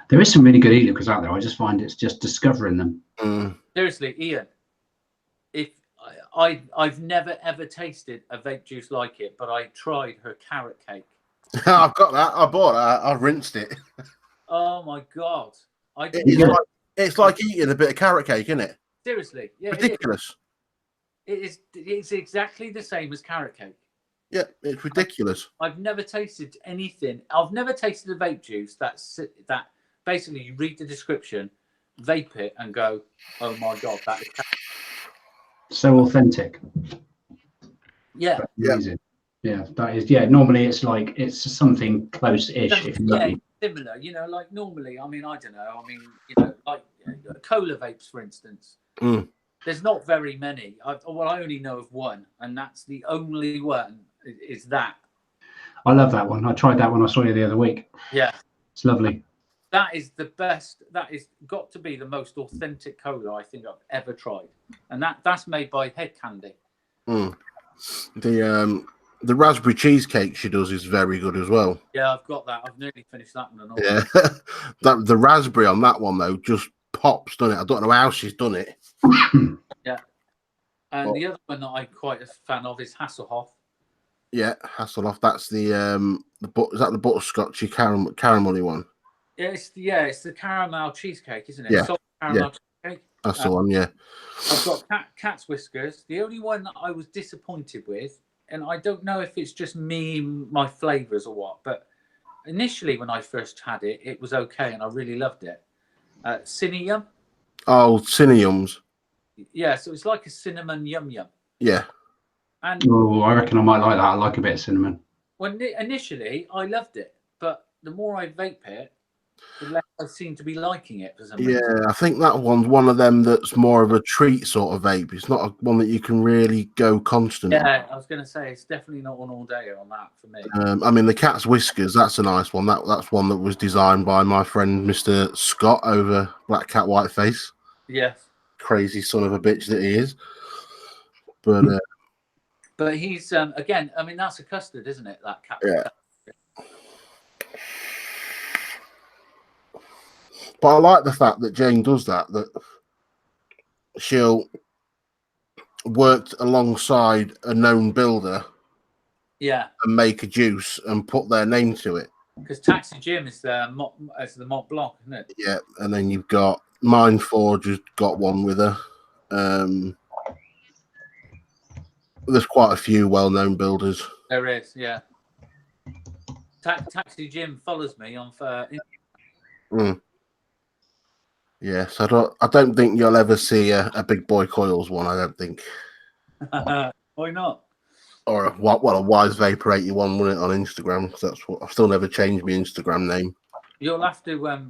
There is some really good e-liquors out there. I just find it's just discovering them.
Seriously, Ian, if I've never ever tasted a vape juice like it, but I tried her carrot cake.
I've got that. I bought that. I rinsed it.
Oh my god!
It's like eating a bit of carrot cake, isn't it?
Seriously, yeah,
Ridiculous.
It is. It's exactly the same as carrot cake.
Yeah, it's ridiculous.
I've never tasted anything. I've never tasted a vape juice that basically you read the description, vape it, and go, "Oh my god, that is
so authentic."
Yeah,
amazing. Yeah, that is. Yeah, normally it's like it's something close-ish. If you're lucky.
Similar. You know, like normally. I mean, I don't know. I mean, you know, like cola vapes, for instance. There's not very many. I only know of one, and that's the only one. Is that?
I love that one. I tried that one. I saw you the other week.
Yeah,
it's lovely.
That is the best. That is got to be the most authentic cola I think I've ever tried, and that's made by Head Candy.
The raspberry cheesecake she does is very good as well.
Yeah, I've got that. I've nearly finished that one.
Yeah, the raspberry on that one though just pops, doesn't it? I don't know how she's done it.
Yeah, and the other one that I'm quite a fan of is Hasselhoff.
Yeah, Hasselhoff. That's the is that the butterscotchy caramelly one?
Yeah, it's the caramel cheesecake, isn't it?
Yeah,
Salt caramel cheesecake.
That's the one. Yeah,
I've got cat's whiskers. The only one that I was disappointed with, and I don't know if it's just me, my flavors or what, but initially when I first had it, it was okay, and I really loved it. Cinnamon.
Oh, Cinnamons.
Yeah, so it's like a cinnamon yum yum.
Yeah.
And
I reckon I might like that. I like a bit of cinnamon.
Initially, I loved it, but the more I vape it, the less I seem to be liking it for some reason.
Yeah, I think that one's one of them that's more of a treat sort of vape. It's not one that you can really go constant.
Yeah, I was going to say it's definitely not an all day on that for me.
I mean, the cat's whiskers, that's a nice one. That's one that was designed by my friend Mr. Scott over Black Cat White Face.
Yes.
Crazy son of a bitch that he is.
But he's again. I mean, that's a custard, isn't it? That cat.
Yeah. But I like the fact that Jane does that. That she'll work alongside a known builder.
Yeah.
And make a juice and put their name to it.
Because Taxi Jim is the Mont Blanc, isn't it?
Yeah, and then you've got Mindforge has got one with her. There's quite a few well-known builders.
There is, yeah. Taxi Jim follows me on.
Mm. Yes, I don't think you'll ever see a big boy coils one. I don't think,
Why not?
or a Wise Vapor 81 won it on Instagram. 'Cause that's what I've still never changed my Instagram name.
You'll have to go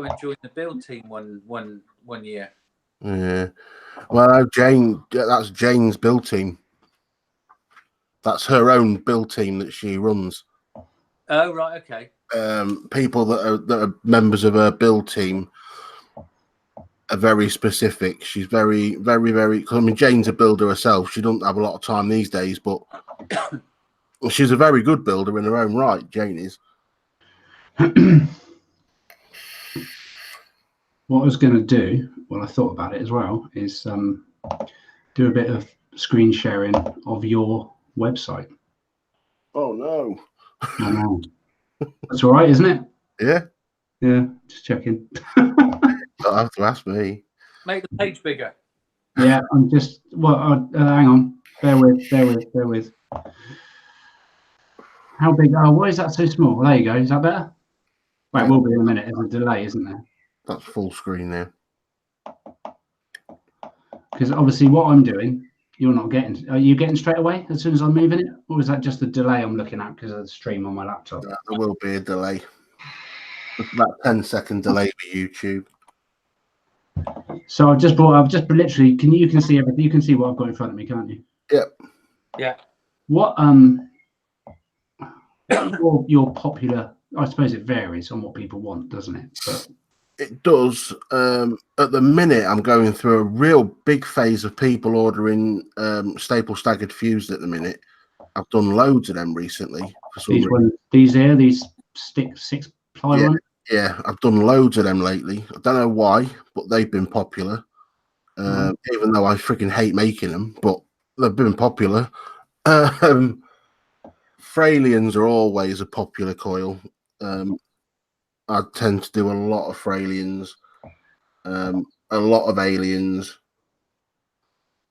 and join the build team one year.
Yeah. Well, that's Jane's build team. That's her own build team that she runs.
Oh right, okay.
People that are members of her build team are very specific. She's very, very, very. I mean, Jane's a builder herself. She doesn't have a lot of time these days, but she's a very good builder in her own right. Jane is.
What I was going to do, well, I thought about it as well, is do a bit of screen sharing of your website.
Oh no!
I know. That's all right, isn't it?
Yeah,
Yeah, just checking.
don't have to ask me.
Make the page bigger.
Yeah, I'm just. Well, hang on. Bear with. How big? Oh, why is that so small? There you go. Is that better? Well, it will be in a minute. There's a delay, isn't there?
That's full screen now.
Because obviously, what I'm doing, you're not getting. Are you getting straight away as soon as I'm moving it, or is that just the delay I'm looking at because of the stream on my laptop?
There will be a delay. It's about 10-second delay for YouTube.
So I've just literally. You can see everything. You can see what I've got in front of me, can't you?
Yep.
Yeah.
What your popular? I suppose it varies on what people want, doesn't it? But
It does. At the minute, I'm going through a real big phase of people ordering staple staggered fused at the minute. I've done loads of them recently. For some
these
reason.
ones, these 6-ply
Yeah.
ones.
Yeah, I've done loads of them lately. I don't know why, but they've been popular. Even though I freaking hate making them, but they've been popular. Fralians are always a popular coil. I tend to do a lot of Fralians, a lot of aliens.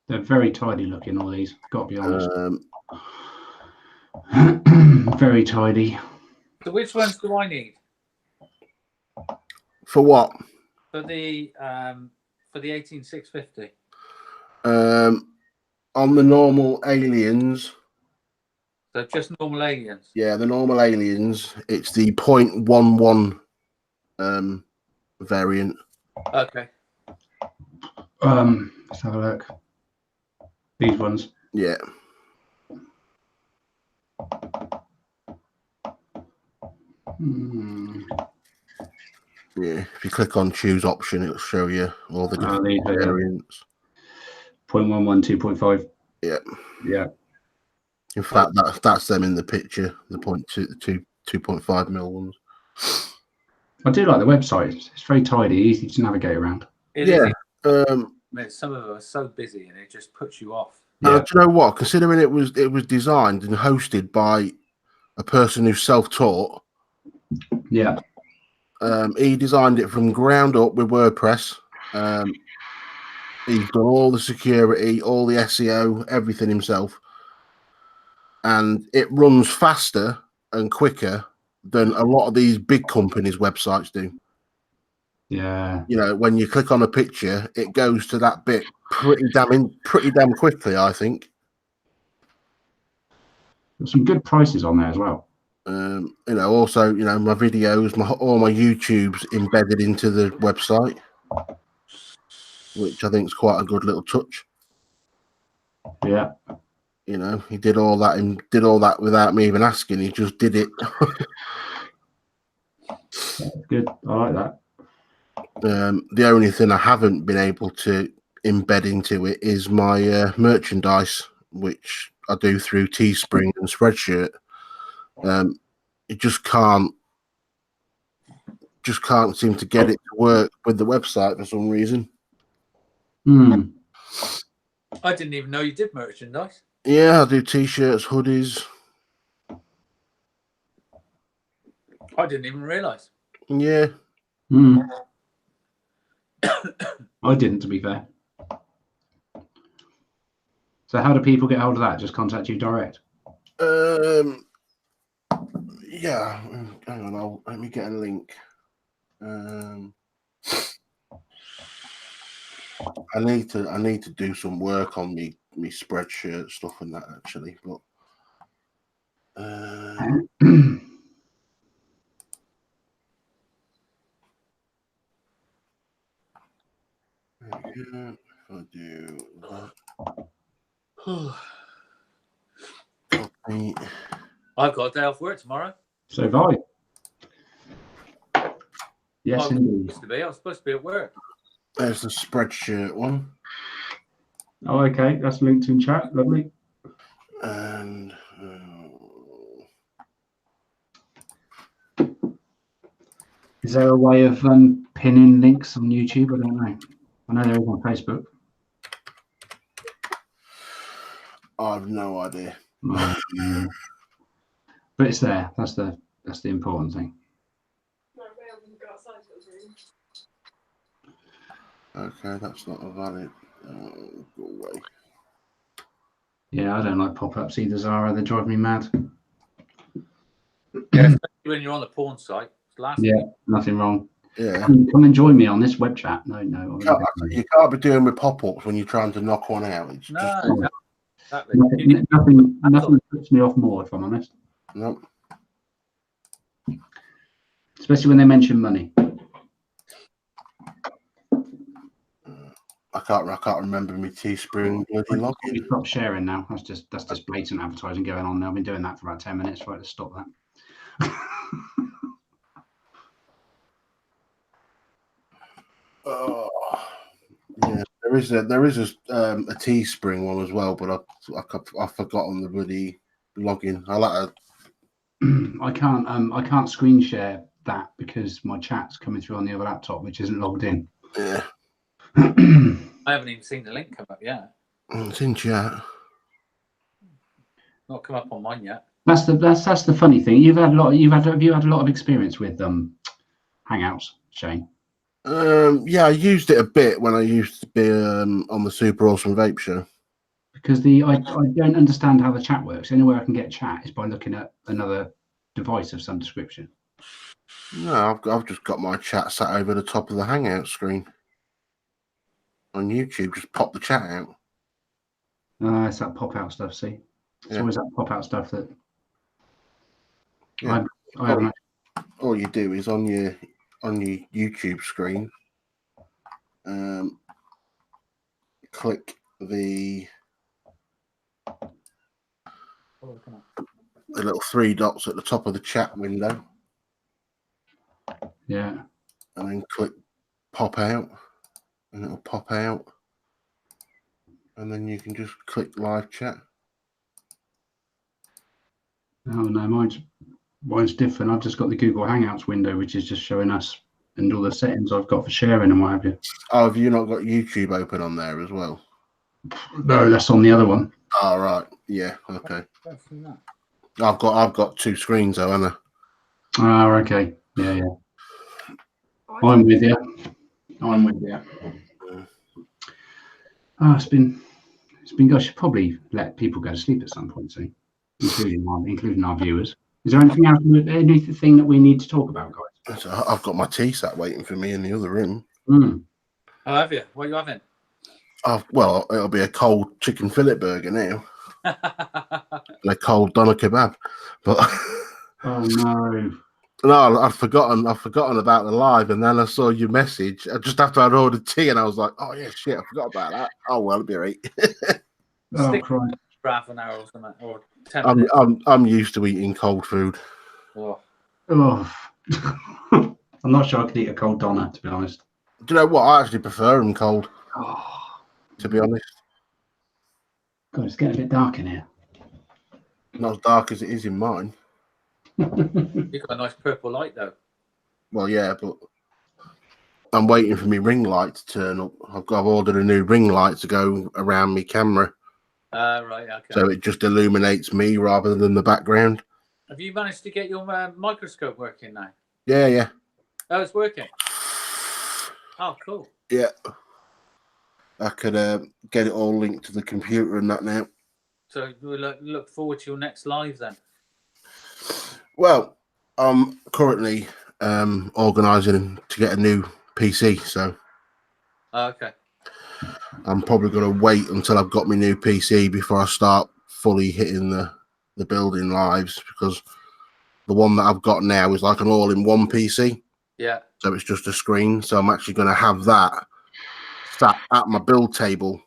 They're very tidy looking, all these. Got to be honest. Very tidy.
So which ones do I need
For what?
for the 18650?
On the normal aliens.
So just normal aliens.
Yeah, the normal aliens. It's the 0.11 variant.
Okay.
Let's have a look. These ones.
Yeah. Yeah. If you click on choose option, it'll show you all the different variants.
0.11, 2.5.
Yeah.
Yeah.
In fact, that's them in the picture. The 2.5 mil ones.
I do like the website. It's very tidy, easy to navigate around.
It is.
Some
of them are so busy and it just puts you off.
Yeah.
Do you know what? Considering it was designed and hosted by a person who's self-taught.
Yeah.
He designed it from ground up with WordPress. He's done all the security, all the SEO, everything himself. And it runs faster and quicker than a lot of these big companies' websites do.
Yeah.
You know, when you click on a picture, it goes to that bit pretty damn quickly, I think.
There's some good prices on there as well.
You know, also, you know, my videos, all my YouTube's embedded into the website, which I think is quite a good little touch.
Yeah.
You know, he did all that and did all that without me even asking. He just did it.
Good. I like that.
The only thing I haven't been able to embed into it is my merchandise, which I do through Teespring and Spreadshirt. It just can't seem to get it to work with the website for some reason.
I didn't even know you did merchandise.
Yeah, I do T-shirts, hoodies.
I didn't even realise.
Yeah.
I didn't, to be fair. So how do people get hold of that? Just contact you direct?
Yeah. Hang on, let me get a link. I need to do some work on me spreadshirt stuff and that actually, but yeah, if I do that. Copy.
I've got a day off work tomorrow.
So have I. Yes,
I was
indeed.
supposed to be at work.
There's the spreadshirt one.
Oh, okay. That's linked in chat. Lovely.
And
Is there a way of pinning links on YouTube? I don't know. I know there is on Facebook.
I have no idea.
But it's there. That's the important thing.
No, Ray wouldn't go outside to his room.
Okay, that's not a valid. Go away.
Yeah, I don't like pop-ups either, Zara. They drive me mad.
Yeah, especially when you're on the porn site. It's last
Yeah,
week.
nothing wrong.
Yeah.
Come and join me on this web chat. No.
You can't be doing with pop-ups when you're trying to knock one out. It's
No,
just
exactly.
Nothing puts me off more, if I'm honest.
no.
Especially when they mention money.
I can't remember my Teespring bloody login.
Stop sharing now. That's just blatant advertising going on now. I've been doing that for about 10 minutes. Right, let's stop that.
Oh, yeah, there is a Teespring one as well, but I've forgotten the bloody login. I like
I can't screen share that because my chat's coming through on the other laptop, which isn't logged in.
yeah.
I haven't even seen the link come up yet.
It's in chat.
Not come up on mine yet.
That's the funny thing. Have you had a lot of experience with Hangouts, Shane?
Yeah, I used it a bit when I used to be on the Super Awesome Vape show.
Because I don't understand how the chat works. The only way I can get chat is by looking at another device of some description.
No, I've just got my chat sat over the top of the Hangout screen on YouTube. Just pop the chat out.
It's that pop out stuff. See, it's
Yeah.
always that pop out stuff that
Yeah.
I haven't.
All you do is on your YouTube screen, click the little three dots at the top of the chat window.
Yeah.
And then click pop out, and it'll pop out. And then you can just click live chat.
Oh no, mine's different. I've just got the Google Hangouts window, which is just showing us and all the settings I've got for sharing and what have you.
Oh, have you not got YouTube open on there as well?
No, that's on the other one.
Oh, right. Yeah. Okay. I've got two screens though, haven't I?
Oh, okay. Yeah. I'm with you. Oh, it's been good. I should probably let people go to sleep at some point soon, including our viewers. Is there anything that we need to talk about, guys?
So I've got my tea sat waiting for me in the other room.
Oh,
have you? What are you having?
Well, it'll be a cold chicken fillet burger now. And a cold doner kebab. But
oh no.
No, I'd forgotten about the live, and then I saw your message just after I'd ordered tea, and I was like, "Oh yeah, shit, I forgot about that." Oh well, it'll be right.
Oh, Christ.
For half an hour or something, or 10 minutes.
I'm used to eating cold food.
Oh.
I'm not sure I could eat a cold doner, to be honest.
Do you know what? I actually prefer them cold.
Oh.
To be honest.
God, it's getting a bit dark in here.
Not as dark as it is in mine.
You've got a nice purple light though.
Well, yeah, but I'm waiting for my ring light to turn up. I've ordered a new ring light to go around my camera.
Right, okay.
So it just illuminates me rather than the background.
Have you managed to get your microscope working now?
Yeah.
Oh, it's working. Oh, cool.
Yeah. I could get it all linked to the computer and that now.
So we'll look forward to your next live then.
Well, I'm currently organising to get a new PC. So
Okay.
I'm probably going to wait until I've got my new PC before I start fully hitting the building lives, because the one that I've got now is like an all-in-one PC.
Yeah.
So it's just a screen. So I'm actually going to have that sat at my build table,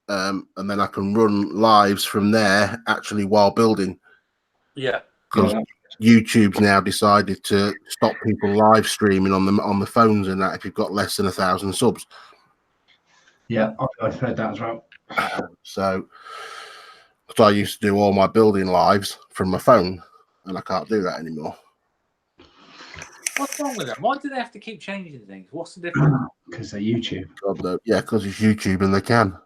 and then I can run lives from there actually while building.
Yeah.
Because YouTube's now decided to stop people live streaming on the phones and that if you've got less than 1,000 subs.
Yeah, I've heard that as well.
So I used to do all my building lives from my phone, and I can't do that anymore.
What's wrong with them? Why do they have to keep changing things? What's the difference?
Because they're YouTube.
God, no. Yeah, because it's YouTube and they can.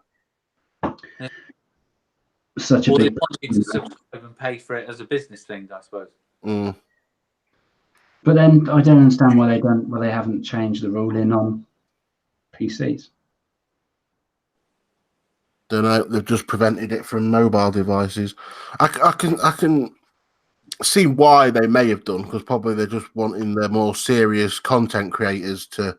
Such a
Or they
big.
want you to subscribe and pay for it as a business thing, I suppose.
Mm.
But then I don't understand why they haven't changed the ruling on PCs.
Don't know. They've just prevented it from mobile devices. I can see why they may have done, because probably they're just wanting their more serious content creators to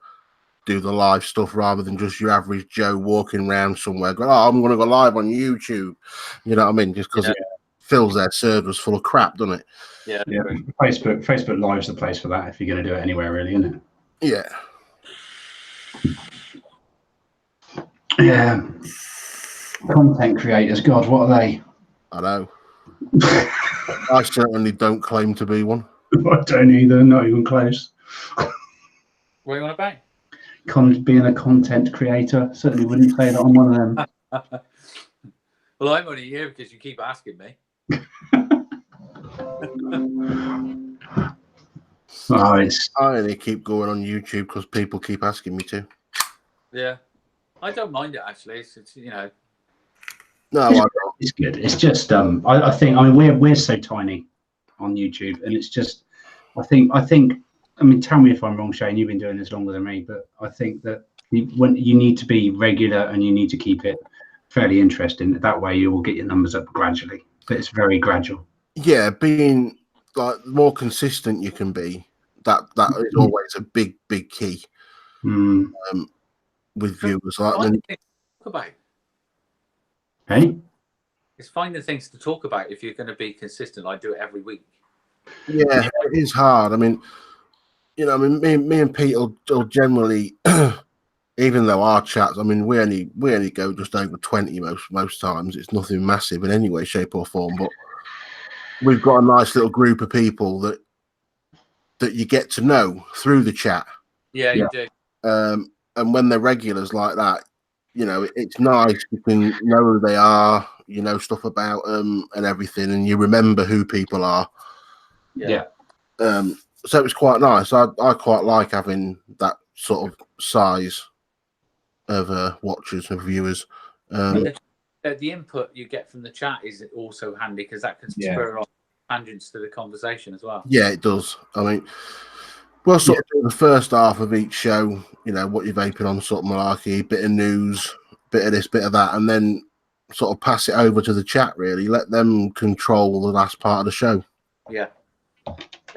do the live stuff rather than just your average Joe walking around somewhere going, "Oh, I'm going to go live on YouTube." You know what I mean? Just because it fills their servers full of crap, doesn't it?
Yeah.
Yeah. Facebook Live's the place for that if you're going to do it anywhere, really, isn't it?
Yeah.
Yeah. Content creators, God, what are they?
I know. I certainly don't claim to be one.
I don't either, not even close.
What do you want to pay?
Being a content creator, certainly wouldn't say that I'm one of them.
Well, I'm only here because you keep asking me.
I
only keep going on YouTube because people keep asking me to.
Yeah, I don't mind it actually. It's
No, I don't.
It's good. It's just I think we're so tiny on YouTube, and it's just I think tell me if I'm wrong, Shane. You've been doing this longer than me, but I think that when you need to be regular and you need to keep it fairly interesting. That way, you will get your numbers up gradually, but it's very gradual.
Yeah, being like more consistent you can be. That is always a big key. With viewers, like
talk about.
Hey,
it's finding things to talk about if you're going to be consistent. I do it every week.
Yeah, it is hard. I mean, me and Pete will generally, even though our chats, I mean, we only go just over 20 most times. It's nothing massive in any way, shape, or form. But we've got a nice little group of people that you get to know through the chat.
Yeah, you do.
And when they're regulars like that, it's nice. You can know who they are, stuff about them and everything, and you remember who people are.
Yeah.
So it's quite nice. I quite like having that sort of size of watchers and viewers.
The input you get from the chat is also handy because that can spur on tangents to the conversation as well.
Yeah, it does. I mean, we'll sort of do the first half of each show, what you're vaping on, sort of malarkey, bit of news, bit of this, bit of that, and then sort of pass it over to the chat, really. Let them control the last part of the show.
Yeah.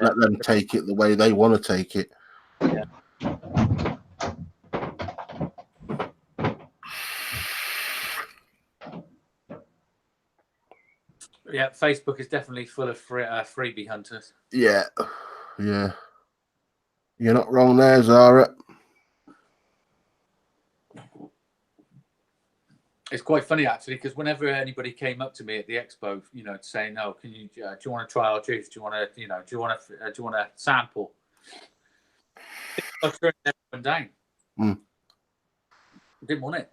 Let them take it the way they want to take it.
Yeah. Yeah, Facebook is definitely full of freebie hunters.
Yeah. You're not wrong there, Zara.
It's quite funny actually because whenever anybody came up to me at the expo, saying, "Oh, can you do you want to try our juice? Do you want to, do you want to sample?" I turned everyone down. I didn't want it.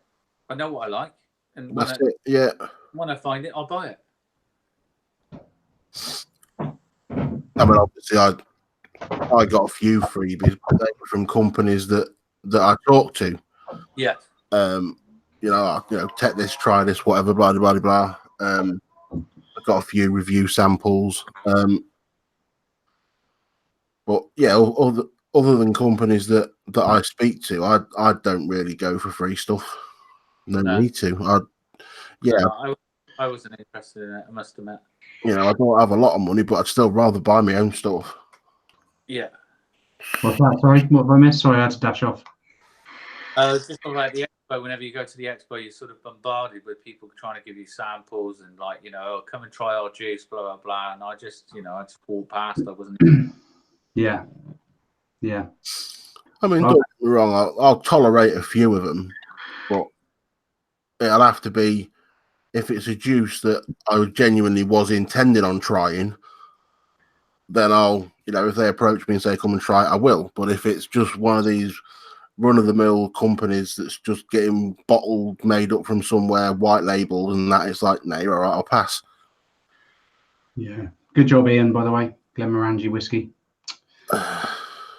I know what I like, and
that's it. Yeah.
When I find it, I'll buy it.
I mean, obviously, I got a few freebies, but they were from companies that I talked to.
Yeah.
Take this, try this, whatever, blah blah blah blah. I got a few review samples. But yeah, other than companies that I speak to, I don't really go for free stuff. No need to.
I wasn't interested in it, I must admit.
I don't have a lot of money, but I'd still rather buy my own stuff.
Yeah.
What's that? Sorry, what have I missed? Sorry, I had to dash off.
It's just about the expo. Whenever you go to the expo, you're sort of bombarded with people trying to give you samples and like, oh, come and try our juice, blah blah blah. And I just walked past. I wasn't.
Yeah.
I mean,
Well-
don't get me wrong. I'll tolerate a few of them, but it'll have to be if it's a juice that I genuinely was intending on trying. Then I'll, if they approach me and say come and try it, I will. But if it's just one of these run-of-the-mill companies that's just getting bottled, made up from somewhere, white labeled, and that, it's like, no, you're all right, I'll pass.
Yeah. Good job, Ian, by the way. Glenmorangie whiskey.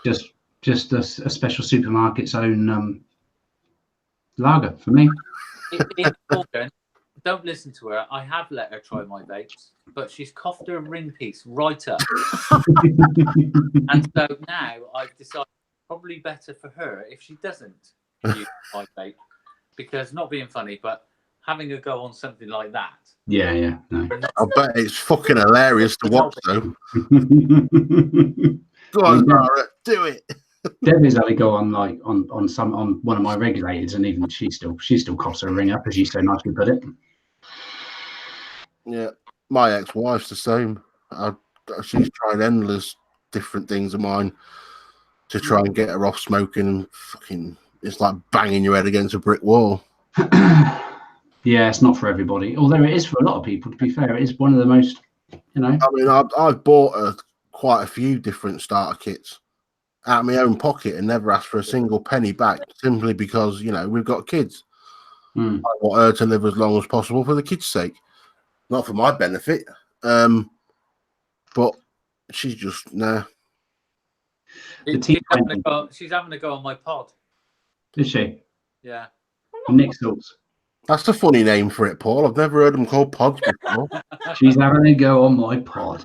just a special supermarket's own lager for me.
Morgan, don't listen to her. I have let her try my vapes, but she's coughed her ring piece right up. And so now I've decided probably better for her if she doesn't use my vape, because not being funny, but having a go on something like that.
Yeah. No.
I bet it's fucking hilarious to watch, though. Go
I
on,
mean,
Zara, do it.
Debbie's had a go on on one of my regulators, and even she still coughs her ring up, as you so nicely put it.
Yeah, my ex-wife's the same. She's tried endless different things of mine to try and get her off smoking, and fucking, it's like banging your head against a brick wall.
Yeah, it's not for everybody. Although it is for a lot of people. To be fair, it is one of the most,
I mean, I've bought her quite a few different starter kits out of my own pocket and never asked for a single penny back, simply because we've got kids. I want her to live as long as possible for the kids' sake, not for my benefit. But she's just nah.
She's having a go on my pod.
Is she?
Yeah.
Nick Salts.
That's a funny name for it, Paul. I've never heard them called pods before.
She's having a go on my pod.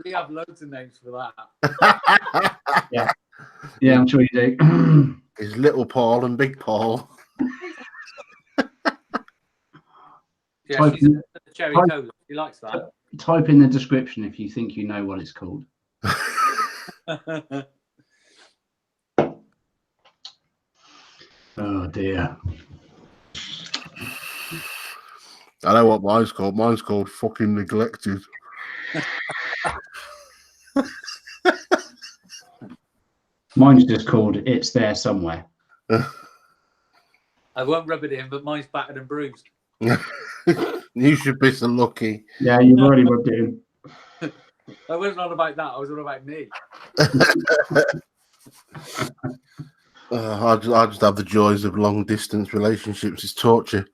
We have loads of names for that.
Yeah, I'm sure you do.
It's Little Paul and Big Paul.
Yeah, she's a cherry cola. She likes that.
Type in the description if you think you know what it's called. Oh dear.
I know what mine's called. Mine's called fucking neglected.
Mine's just called It's There Somewhere.
I won't rub it in, but mine's battered and bruised.
You should be so lucky.
Yeah, you've already rubbed it in.
I wasn't on about that. I was on about me.
I just have the joys of long distance relationships. It's torture.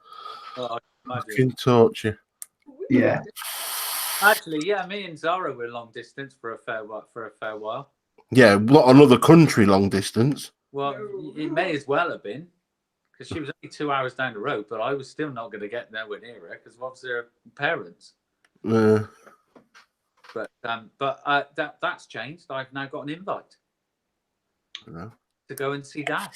Oh,
Fucking torture.
Yeah.
Actually, yeah, me and Zara were long distance for a fair while.
Yeah, not another country long distance.
Well, it may as well have been, because she was only 2 hours down the road, but I was still not going to get nowhere near her because obviously her parents. But that's changed. I've now got an invite to go and see Dad.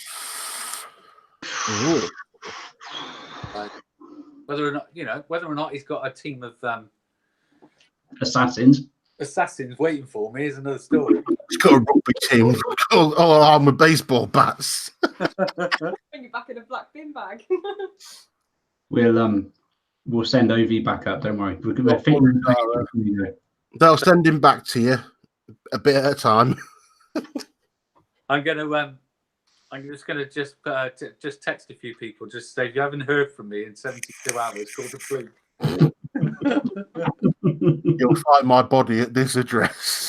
Whether or not he's got a team of
Assassins
waiting for me is another story.
He's got a rugby team. Oh, I'm with baseball bats.
Bring you back in a black bin bag.
We'll send OV back up. Don't worry.
They'll send him back to you a bit at a time.
I'm just gonna just text a few people. Just say if you haven't heard from me in 72 hours, call the police.
You'll find my body at this address.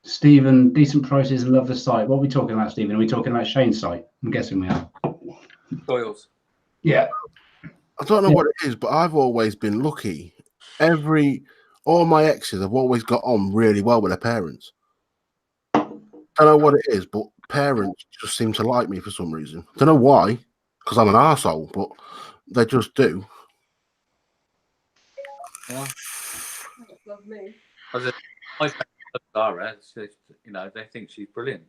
Stephen, decent prices and love the site. What are we talking about, Stephen? Are we talking about Shane's site? I'm guessing we are.
Coils.
Yeah.
I don't know what it is, but I've always been lucky. All my exes have always got on really well with their parents. I don't know what it is, but parents just seem to like me for some reason. I don't know why, because I'm an arsehole, but they just do.
Yeah.
Love me.
My friends love Zara. They think she's brilliant.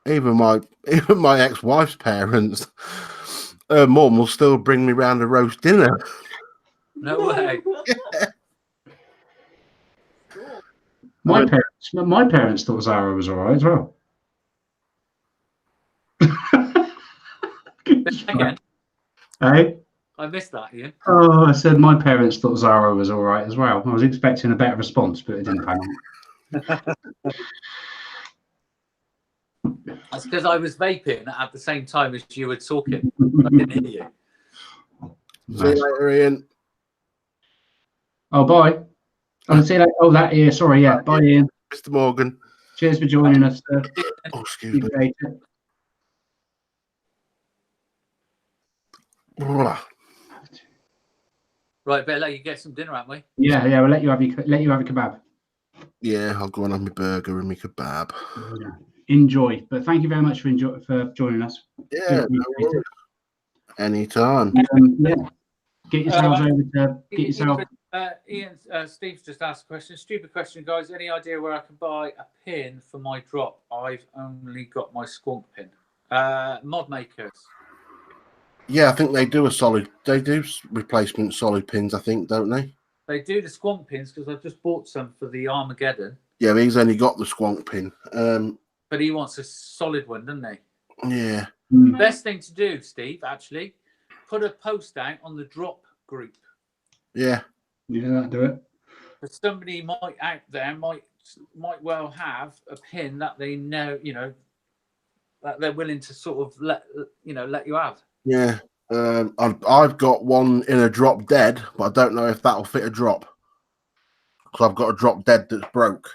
Even my ex-wife's parents, her mum will still bring me round a roast dinner.
No way.
My parents thought Zara was all right as well.
Again,
Hey?
I missed that, Ian.
Oh, I said my parents thought Zara was all right as well. I was expecting a better response, but it didn't pan out.
That's because I was vaping at the same time as you were talking. I didn't hear you.
See you later, Ian.
Oh, bye. Oh, see you later. Oh, that ear. Sorry, yeah. Bye, Ian.
Mr. Morgan.
Cheers for joining us, sir.
Oh, excuse me.
Appreciate it.
Right, better let you get some dinner, haven't we?
Yeah, we'll let you have a kebab.
Yeah, I'll go and have my burger and my kebab.
Yeah. Enjoy. But thank you very much for joining us.
Yeah, no worries. Anytime.
Yeah. Get yourselves over to get yourself.
Ian, Steve's just asked a question. Stupid question, guys. Any idea where I can buy a pin for my drop? I've only got my squonk pin. Mod makers.
Yeah, I think they do replacement solid pins, I think, don't they?
They do the squonk pins because I've just bought some for the Armageddon.
Yeah, he's only got the squonk pin.
But he wants a solid one, doesn't he?
Yeah.
Best thing to do, Steve, actually, put a post out on the drop group.
Yeah.
Yeah, that'll do it.
But somebody out there might well have a pin that they know, that they're willing to sort of let you have.
Yeah. I've got one in a drop dead, but I don't know if that'll fit a drop. Because I've got a drop dead that's broke.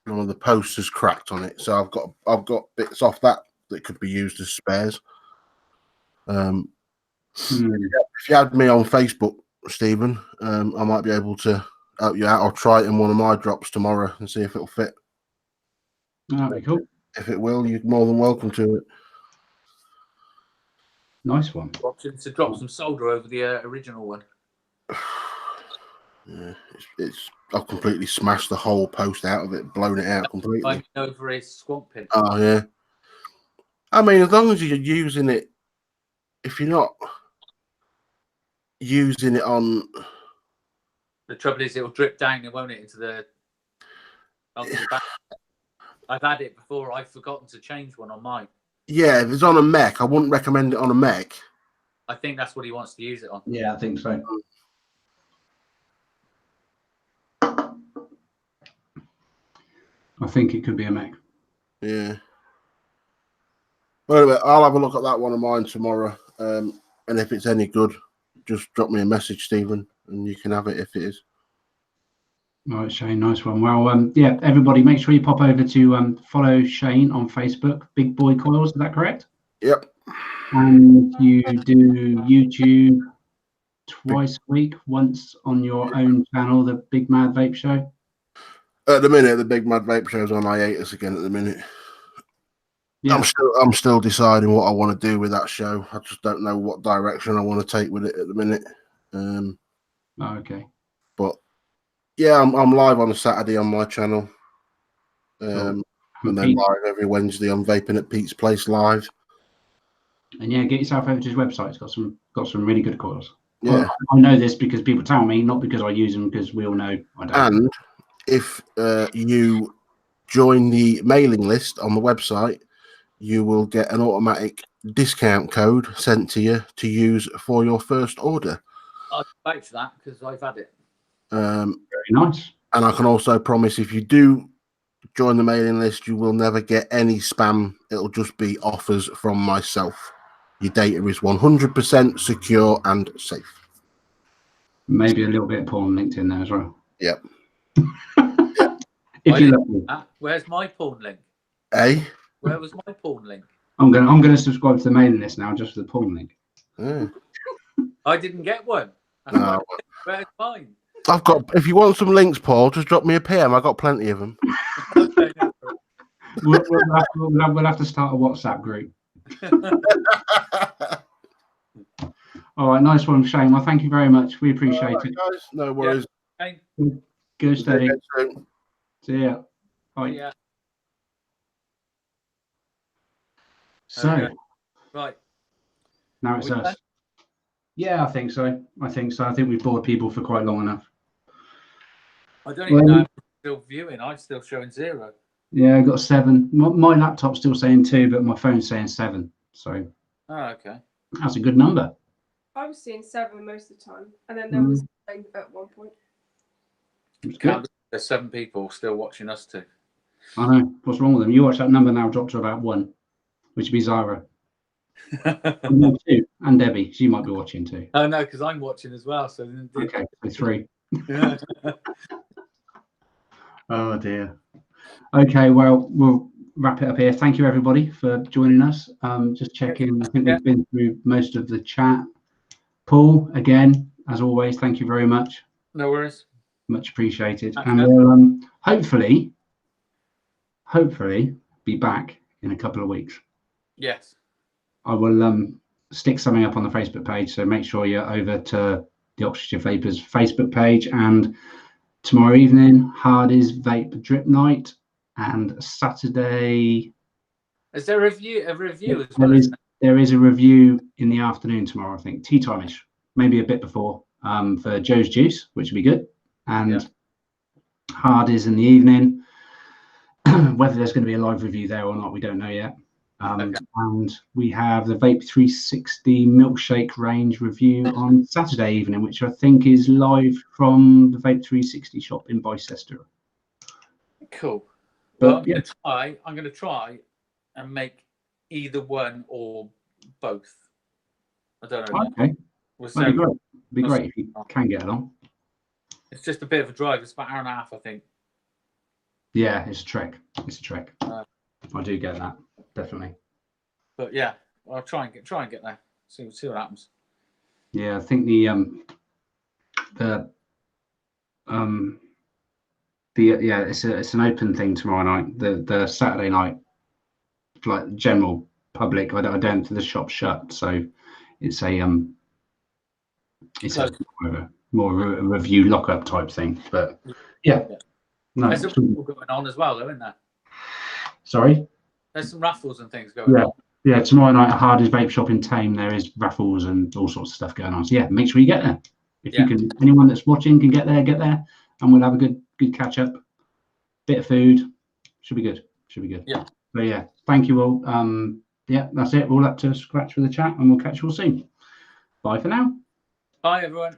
One of the posts is cracked on it, so I've got bits off that could be used as spares. If you add me on Facebook, Stephen, I might be able to help you out. I'll try it in one of my drops tomorrow and see if it'll fit.
That'd be cool.
If it will, you're more than welcome to it.
Nice one.
Option to drop some solder over the original one.
Yeah, I've completely smashed the whole post out of it, blown it out completely.
I'm over a squonk pin.
Oh yeah. I mean, as long as you're using it, if you're not using it on.
The trouble is, it'll drip down, won't it, onto the back. I've had it before. I've forgotten to change one on mine.
Yeah, if it's on a mech, I wouldn't recommend it on a mech.
I think that's what he wants to use it on.
Yeah, I think so. I think it could be a mech.
Yeah. Well, anyway, I'll have a look at that one of mine tomorrow. And if it's any good, just drop me a message, Stephen, and you can have it if it is.
All right, Shane, nice one. Well, yeah, everybody, make sure you pop over to follow Shane on Facebook, Big Boy Coils. Is that correct?
Yep.
And you do YouTube twice a week, once on your own channel, the Big Mad Vape Show.
At the minute, the Big Mad Vape Show's on hiatus again. At the minute,
yeah.
I'm still deciding what I want to do with that show. I just don't know what direction I want to take with it at the minute.
Okay.
But yeah, I'm live on a Saturday on my channel, and then live every Wednesday on Vaping at Pete's Place live. And
yeah, get yourself over to his website. It's got some really good coils.
Yeah,
well, I know this because people tell me, not because I use them, because we all know I don't.
And if you join the mailing list on the website, you will get an automatic discount code sent to you to use for your first order.
I'll vouch for that because I've had it.
Very nice.
And I can also promise if you do join the mailing list, you will never get any spam. It'll just be offers from myself. Your data is 100% secure and safe.
Maybe a little bit of porn linked in there as well.
Yep.
If you're lucky.
Where's my porn link?
Hey?
Where was my porn link?
I'm gonna subscribe to the mailing list now just for the porn link.
Yeah.
I didn't get one.
No.
Where's mine?
I've got. If you want some links, Paul, just drop me a PM. I've got plenty of them.
Okay, no
we'll have to start a WhatsApp group. All right, nice one, Shane. Well, thank you very much. We appreciate it.
Guys, no worries.
Yeah.
Go steady. See ya. Bye.
Yeah.
So,
right.
Now it's us. Yeah, I think so. I think we've bored people for quite long enough.
I don't even know still viewing. I'm still showing 0.
Yeah, I got 7. My laptop's still saying 2, but my phone's saying 7. So
Oh, okay.
that's a good number.
I was seeing 7 most of the time, and then there was 9 at one point.
It's good.
There's 7 people still watching us too.
I know. What's wrong with them? You watch that number now drop to about 1, which would be Zara. And 2, and Debbie. She might be watching too.
Oh no, because I'm watching as well. So
Okay, so 3. Oh dear. Okay, well, we'll wrap it up here. Thank you everybody for joining us. Just checking. I think we've been through most of the chat. Paul, again, as always, thank you very much.
No worries.
Much appreciated.
Thanks,
and
Jeff.
we'll hopefully be back in a couple of weeks.
Yes.
I will stick something up on the Facebook page, so make sure you're over to the Oxfordshire Vapors Facebook page. And tomorrow evening, Hardy's Vape Drip Night, and Saturday.
Is there a review as
There
well?
is there is a review in the afternoon tomorrow. I think tea time-ish, maybe a bit before, for Joe's Juice, which would be good, and Hardy's in the evening. Whether there's going to be a live review there or not, we don't know yet.
Okay.
And we have the Vape 360 milkshake range review on Saturday evening, which I think is live from the Vape 360 shop in Bicester.
Cool.
But
Well, I'm going to try and make either one or both. I don't know.
Okay,
We'll
that'd be
see.
great. It'd be great if you can get along.
It's just a bit of a drive. It's about an hour and a half, I think.
Yeah, it's a trek. It's a trek. I do get that, definitely.
But yeah, I'll try and get there. See what happens.
Yeah, I think it's an open thing tomorrow night. The Saturday night, like general public, I don't. The shop's shut, so it's a more of a review lockup type thing. But yeah. No,
there's a raffle going on as well, though, isn't there?
Sorry?
There's some raffles and things going on.
Yeah, tomorrow night at Hardy's Vape Shop in Tame, there is raffles and all sorts of stuff going on. So yeah, make sure you get there. If you can, anyone that's watching can get there, and we'll have a good catch up. Bit of food. Should be good.
Yeah.
But yeah, thank you all. Yeah, that's it. We're all up to scratch with the chat, and we'll catch you all soon. Bye for now.
Bye, everyone.